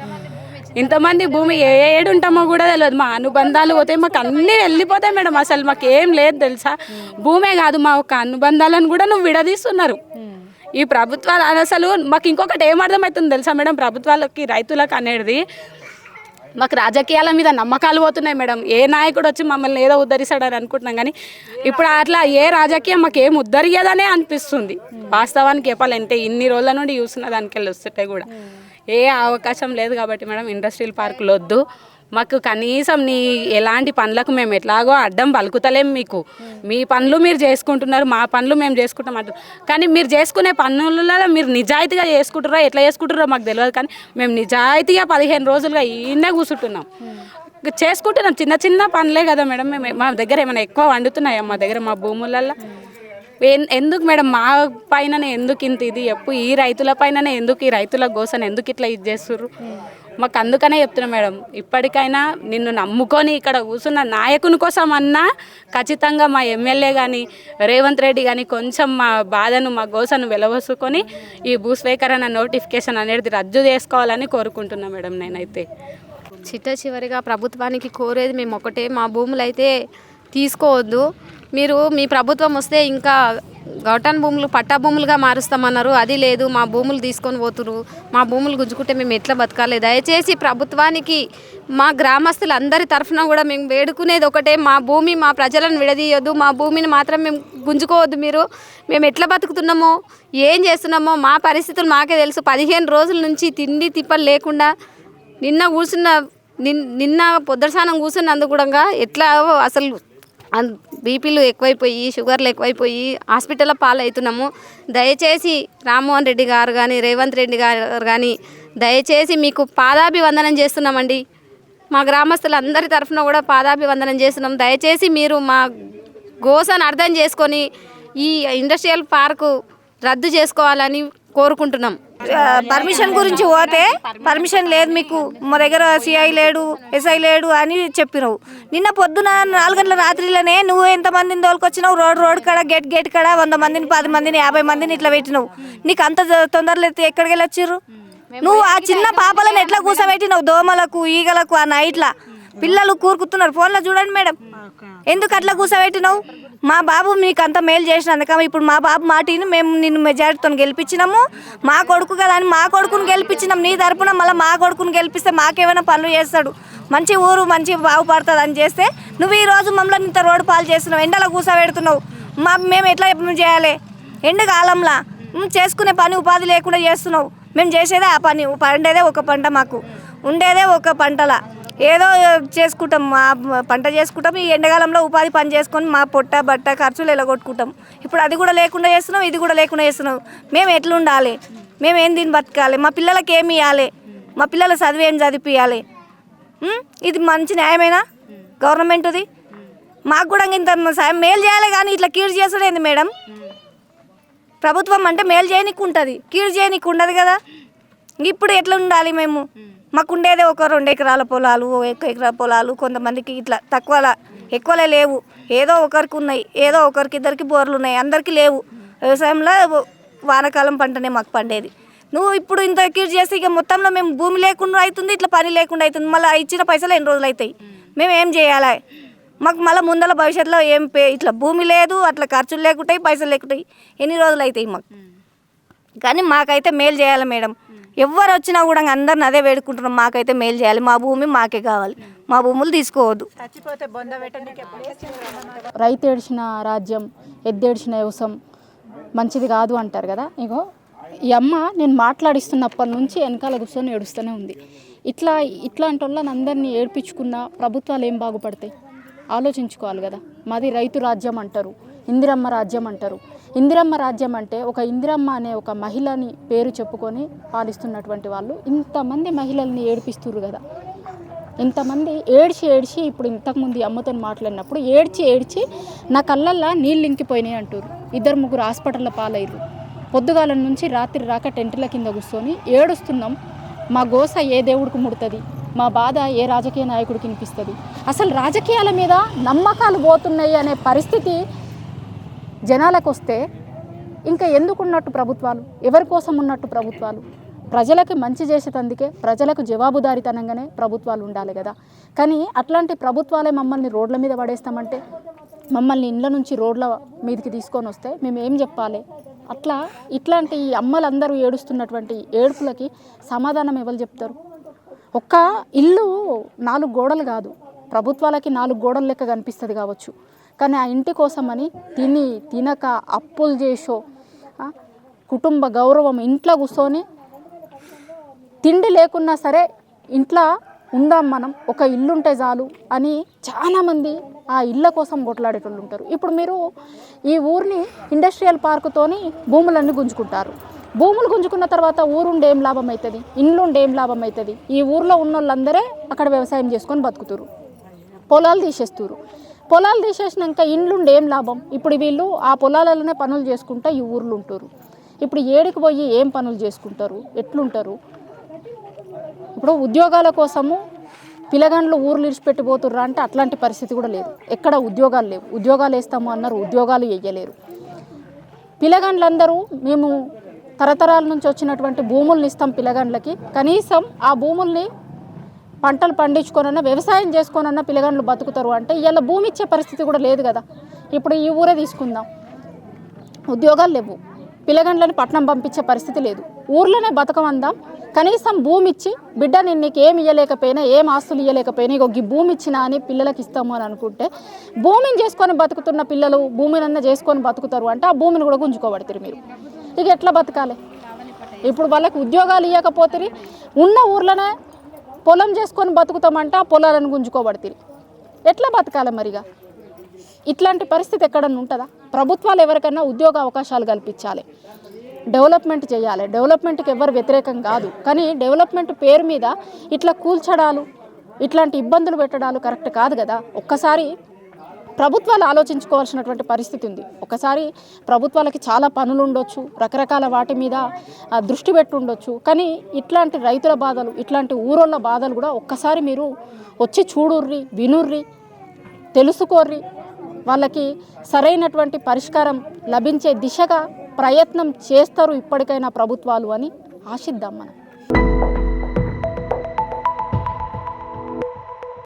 ఇంతమంది భూమి ఏడు ఉంటామో కూడా తెలియదు. మా అనుబంధాలు పోతే మాకు అన్నీ వెళ్ళిపోతాయి మేడం. అసలు మాకు ఏం లేదు తెలుసా. భూమే కాదు, మా ఒక అనుబంధాలను కూడా నువ్వు విడదీస్తున్నారు ఈ ప్రభుత్వాలు. అసలు మాకు ఇంకొకటి ఏమర్థమవుతుంది తెలుసా మేడం, ప్రభుత్వాలకి రైతులకు అనేది మాకు రాజకీయాల మీద నమ్మకాలు పోతున్నాయి మేడం. ఏ నాయకుడు వచ్చి మమ్మల్ని ఏదో ఉద్ధరిస్తాడని అనుకుంటున్నాం, కానీ ఇప్పుడు అట్లా ఏ రాజకీయం మాకు ఏం ఉద్ధరియదనే అనిపిస్తుంది వాస్తవానికి చెప్పాలంటే. ఇన్ని రోజుల నుండి చూస్తున్న దానికి వెళ్ళి వస్తుంటే కూడా ఏ అవకాశం లేదు కాబట్టి మేడం ఇండస్ట్రియల్ పార్కులు వద్దు, మాకు కనీసం నీ ఎలాంటి పనులకు మేము ఎట్లాగో అడ్డం పలుకుతలేం మీకు. మీ పనులు మీరు చేసుకుంటున్నారు, మా పనులు మేము చేసుకుంటాం అంటారు. కానీ మీరు చేసుకునే పనులలో మీరు నిజాయితీగా చేసుకుంటారో ఎట్లా చేసుకుంటారో మాకు తెలియదు. కానీ మేము నిజాయితీగా 15 రోజులుగా ఈయనే కూర్చుంటున్నాం, చేసుకుంటున్నాం. చిన్న చిన్న పనులే కదా మేడం. మేము మా దగ్గర ఏమైనా ఎక్కువ వండుతున్నాయా మా దగ్గర మా భూములల్లో? ఎందుకు మేడం మా పైననే ఎందుకు ఇంత ఇది చెప్పు? ఈ రైతుల పైననే ఎందుకు, ఈ రైతుల గోసను ఎందుకు ఇట్లా ఇది చేస్తుర్రు? మాకు అందుకనే చెప్తున్నా మేడం, ఇప్పటికైనా నిన్ను నమ్ముకొని ఇక్కడ కూర్చున్న నాయకుని కోసం అన్నా ఖచ్చితంగా మా ఎమ్మెల్యే కానీ రేవంత్ రెడ్డి కానీ కొంచెం మా బాధను మా గోసను వెలవసుకొని ఈ భూస్వీకరణ నోటిఫికేషన్ అనేది రద్దు చేసుకోవాలని కోరుకుంటున్నా మేడం. నేనైతే చివరిగా ప్రభుత్వానికి కోరేది మేము ఒకటే, మా భూములు అయితే తీసుకోవద్దు. మీరు మీ ప్రభుత్వం వస్తే ఇంకా గౌటన్ భూములు పట్టా భూములుగా మారుస్తామన్నారు, అది లేదు. మా భూములు తీసుకొని పోతురు, మా భూములు గుంజుకుంటే మేము ఎట్లా బతకాలి? దయచేసి ప్రభుత్వానికి మా గ్రామస్తులందరి తరఫున కూడా మేము వేడుకునేది ఒకటే, మా భూమి మా ప్రజలను విడదీయొద్దు, మా భూమిని మాత్రం మేము గుంజుకోవద్దు. మేము ఎట్లా బతుకుతున్నామో ఏం చేస్తున్నామో మా పరిస్థితులు మాకే తెలుసు. 15 రోజుల నుంచి తిండి తిప్పలు లేకుండా నిన్న పొద్దుసానం కూర్చున్నందుకు కూడా ఎట్లా అసలు బీపీలు ఎక్కువైపోయి షుగర్లు ఎక్కువైపోయి హాస్పిటల్లో పాలవుతున్నాము. దయచేసి రామ్మోహన్ రెడ్డి గారు కానీ రేవంత్ రెడ్డి గారు కానీ దయచేసి మీకు పాదాభివందనం చేస్తున్నామండి. మా గ్రామస్తులందరి తరఫున కూడా పాదాభివందనం చేస్తున్నాం. దయచేసి మీరు మా గోసను అర్థం చేసుకొని ఈ ఇండస్ట్రియల్ పార్కు రద్దు చేసుకోవాలని కోరుకుంటున్నాం. పర్మిషన్ గురించి పోతే పర్మిషన్ లేదు మీకు, మా దగ్గర సిఐ లేడు ఎస్ఐ లేడు అని చెప్పినావు. నిన్న పొద్దున 4 గంటల రాత్రిలోనే నువ్వు ఎంతమందిని తోలుకొచ్చినావు? రోడ్ కాడ గేట్ కాడ 100 మందిని 10 మందిని 50 మందిని ఇట్లా పెట్టినావు. నీకు అంత తొందరలో ఎక్కడికి వెళ్ళొచ్చిర్రు? నువ్వు ఆ చిన్న పాపలను ఎట్లా కూసబెట్టినావు? దోమలకు ఈగలకు ఆ నైట్లా పిల్లలు కూరుకుతున్నారు. ఫోన్లో చూడండి మేడం, ఎందుకు అట్లా కూసబెట్టినావు? మా బాబు మీకు అంత మేలు చేసినందుక ఇప్పుడు మా బాబు మాటిని మేము నిన్ను మెజారిటీతో గెలిపించినాము. మా కొడుకు కదా అని మా కొడుకుని గెలిపించినాం. నీ తరపున మళ్ళీ మా కొడుకుని గెలిపిస్తే మాకేమైనా పనులు చేస్తాడు, మంచి ఊరు మంచి బాగుపడుతుంది అని చేస్తే నువ్వు ఈరోజు మమ్మల్ని ఇంత రోడ్డు పాలు చేస్తున్నావు, ఎండలో కూసబెడుతున్నావు. మేము ఎట్లా చేయాలి? ఎండకాలంలా చేసుకునే పని ఉపాధి లేకుండా చేస్తున్నావు. మేము చేసేదే ఆ పని, పండేదే ఒక పంట, మాకు ఉండేదే ఒక పంటలా ఏదో చేసుకుంటాం, మా పంట చేసుకుంటాం. ఈ ఎండాకాలంలో ఉపాధి పని చేసుకొని మా పొట్ట బట్ట ఖర్చులు ఎలగొట్టుకుంటాం. ఇప్పుడు అది కూడా లేకుండా చేస్తున్నాం, ఇది కూడా లేకుండా చేస్తున్నాం. మేము ఎట్లుండాలి? మేము ఏం దీన్ని బతకాలి? మా పిల్లలకి ఏమి ఇవ్వాలి? మా పిల్లల చదివి ఏం చదివియాలి? ఇది మంచి న్యాయమేనా గవర్నమెంట్ది? మాకు కూడా ఇంత మేలు చేయాలి కానీ ఇట్లా కీడు చేసుడు ఏంది మేడం? ప్రభుత్వం అంటే మేలు చేయనీకి ఉంటుంది, కీడు చేయనీకి ఉండదు కదా. ఇప్పుడు ఎట్లా ఉండాలి మేము? మాకు ఉండేదే ఒక 2 ఎకరాల పొలాలు, 1 ఎకరా పొలాలు. కొంతమందికి ఇట్లా ఎక్కువలే లేవు, ఏదో ఒకరికి ఉన్నాయి, ఏదో ఒకరికి ఇద్దరికి బోర్లు ఉన్నాయి, అందరికీ లేవు. వ్యవసాయంలో వానాకాలం పంటనే మాకు పండేది. నువ్వు ఇప్పుడు ఇంత కీడు చేస్తే ఇక మొత్తంలో మేము భూమి లేకుండా అవుతుంది, ఇట్లా పని లేకుండా అవుతుంది. మళ్ళీ ఇచ్చిన పైసలు ఎన్ని రోజులు అవుతాయి? మేము ఏం చేయాలి? మాకు మళ్ళీ ముందల భవిష్యత్తులో ఇట్లా భూమి లేదు, అట్లా ఖర్చులు లేకుంటాయి, పైసలు లేకుంటాయి, ఎన్ని రోజులు అవుతాయి మాకు? కానీ మాకైతే మేలు చేయాలి మేడం. ఎవరు వచ్చినా కూడా అందరిని అదే వేడుకుంటున్నాం, మాకైతే మేలు చేయాలి, మా భూమి మాకే కావాలి, మా భూములు తీసుకోవద్దు. రైతు ఏడ్చిన రాజ్యం ఎద్దేడ్చిన వ్యవసాయం మంచిది కాదు అంటారు కదా. ఇగో ఈ అమ్మ నేను మాట్లాడిస్తున్నప్పటి నుంచి వెనకాల కూర్చొని ఏడుస్తూనే ఉంది. ఇట్లాంటి వాళ్ళని అందరినీ ఏడ్పించుకున్న ప్రభుత్వాలు ఏం బాగుపడతాయి? ఆలోచించుకోవాలి కదా. మాది రైతు రాజ్యం అంటారు, ఇందిరమ్మ రాజ్యం అంటారు. ఇందిరమ్మ రాజ్యం అంటే ఒక ఇందిరమ్మ అనే ఒక మహిళని పేరు చెప్పుకొని పాలిస్తున్నటువంటి వాళ్ళు ఇంతమంది మహిళల్ని ఏడిపిస్తున్నారు కదా. ఇంతమంది ఏడ్చి ఇప్పుడు ఇంతకుముందు అమ్మతో మాట్లాడినప్పుడు ఏడ్చి నా కళ్ళల్లో నీళ్ళు ఇంకిపోయినాయి అంటారు. 2-3 హాస్పిటల్లో పాలయ్యారు. పొద్దుగాల నుంచి రాత్రి రాక టెంట్ల కింద కూర్చొని ఏడుస్తున్నాం. మా గోస ఏ దేవుడికి ముడుతుంది? మా బాధ ఏ రాజకీయ నాయకుడికి వినిపిస్తుంది? అసలు రాజకీయాల మీద నమ్మకాలు పోతున్నాయి అనే పరిస్థితి జనాలకు వస్తే ఇంకా ఎందుకున్నట్టు ప్రభుత్వాలు? ఎవరి కోసం ఉన్నట్టు ప్రభుత్వాలు? ప్రజలకి మంచి చేసేటందుకే, ప్రజలకు జవాబుదారీతనంగానే ప్రభుత్వాలు ఉండాలి కదా. కానీ అట్లాంటి ప్రభుత్వాలే మమ్మల్ని రోడ్ల మీద పడేస్తామంటే, మమ్మల్ని ఇండ్ల నుంచి రోడ్ల మీదకి తీసుకొని వస్తే మేము ఏం చెప్పాలి? ఇట్లాంటి ఈ అమ్మలందరూ ఏడుస్తున్నటువంటి ఏడుపులకి సమాధానం ఎవరు చెప్తారు? ఒక్క ఇల్లు 4 గోడలు కాదు, ప్రభుత్వాలకి 4 గోడల లెక్క కనిపిస్తుంది కావచ్చు. కానీ ఆ ఇంటి కోసమని తినక అప్పులు చేసో కుటుంబ గౌరవం ఇంట్లో కూర్చొని తిండి లేకున్నా సరే ఇంట్లో ఉందాం మనం, ఒక ఇల్లు ఉంటే చాలు అని చాలామంది ఆ ఇళ్ళ కోసం కొట్లాడేటోళ్ళు ఉంటారు. ఇప్పుడు మీరు ఈ ఊరిని ఇండస్ట్రియల్ పార్కుతోని భూములన్నీ గుంజుకుంటారు. భూములు గుంజుకున్న తర్వాత ఊరుండి ఏం లాభం అవుతుంది, ఇండ్లుండి ఏం లాభం అవుతుంది? ఈ ఊర్లో ఉన్న వాళ్ళందరే అక్కడ వ్యవసాయం చేసుకొని బతుకుతారు, పొలాలు తీసేస్తారు. పొలాలు తీసేసినాక ఇండ్లుండి ఏం లాభం? ఇప్పుడు వీళ్ళు ఆ పొలాలలోనే పనులు చేసుకుంటూ ఈ ఊర్లు ఉంటారు. ఇప్పుడు ఏడికి పోయి ఏం పనులు చేసుకుంటారు, ఎట్లుంటారు? ఇప్పుడు ఉద్యోగాల కోసము పిల్లగాండ్లు ఊర్లు ఇడిచిపెట్టిపోతుర్రా అంటే అట్లాంటి పరిస్థితి కూడా లేదు. ఎక్కడ ఉద్యోగాలు లేవు. ఉద్యోగాలు వేస్తాము అన్నారు, ఉద్యోగాలు వేయలేరు. పిల్లగాండ్లందరూ మేము తరతరాల నుంచి వచ్చినటువంటి భూముల్ని ఇస్తాం పిల్లగాండ్లకి, కనీసం ఆ భూముల్ని పంటలు పండించుకోనన్నా వ్యవసాయం చేసుకోనన్నా పిల్లగాండ్లు బతుకుతారు అంటే ఇవాళ భూమి ఇచ్చే పరిస్థితి కూడా లేదు కదా. ఇప్పుడు ఈ ఊరే తీసుకుందాం, ఉద్యోగాలు లేవు, పిల్లగాండ్లని పట్నం పంపించే పరిస్థితి లేదు, ఊర్లోనే బతకమందాం, కనీసం భూమి ఇచ్చి బిడ్డ నేను నీకు ఏమి ఇవ్వలేకపోయినా, ఏం ఆస్తులు ఇవ్వలేకపోయినా ఇగో ఈ భూమి ఇచ్చినా అని పిల్లలకి ఇస్తాము అని అనుకుంటే భూమిని చేసుకొని బతుకుతున్న పిల్లలు భూమినన్నా చేసుకొని బతుకుతారు అంటే ఆ భూమిని కూడా గుంజుకోబడతారు మీరు. ఇక ఎట్లా బతకాలి? ఇప్పుడు వాళ్ళకి ఉద్యోగాలు ఇవ్వకపోతే ఉన్న ఊర్లోనే పొలం చేసుకొని బతుకుతామంటే ఆ పొలాలను గుంజుకోబడతారు. ఎట్లా బతకాలి మరిగా? ఇట్లాంటి పరిస్థితి ఎక్కడన్నా ఉంటుందా? ప్రభుత్వాలు ఎవరికైనా ఉద్యోగ అవకాశాలు కల్పించాలి, డెవలప్మెంట్ చేయాలి. డెవలప్మెంట్కి ఎవరు వ్యతిరేకం కాదు, కానీ డెవలప్మెంట్ పేరు మీద ఇట్లా కూల్చడాలు, ఇట్లాంటి ఇబ్బందులు పెట్టడాలు కరెక్ట్ కాదు కదా. ఒక్కసారి ప్రభుత్వాలు ఆలోచించుకోవాల్సినటువంటి పరిస్థితి ఉంది. ఒకసారి ప్రభుత్వాలకి చాలా పనులు ఉండొచ్చు, రకరకాల వాటి మీద దృష్టి పెట్టి ఉండొచ్చు, కానీ ఇట్లాంటి రైతుల బాధలు, ఇట్లాంటి ఊరోళ్ళ బాధలు కూడా ఒక్కసారి మీరు వచ్చి చూడుర్రి, వినుర్రి, తెలుసుకోర్రి. వాళ్ళకి సరైనటువంటి పరిష్కారం లభించే దిశగా ప్రయత్నం చేస్తారు ఇప్పటికైనా ప్రభుత్వాలు అని ఆశిద్దాం మనం.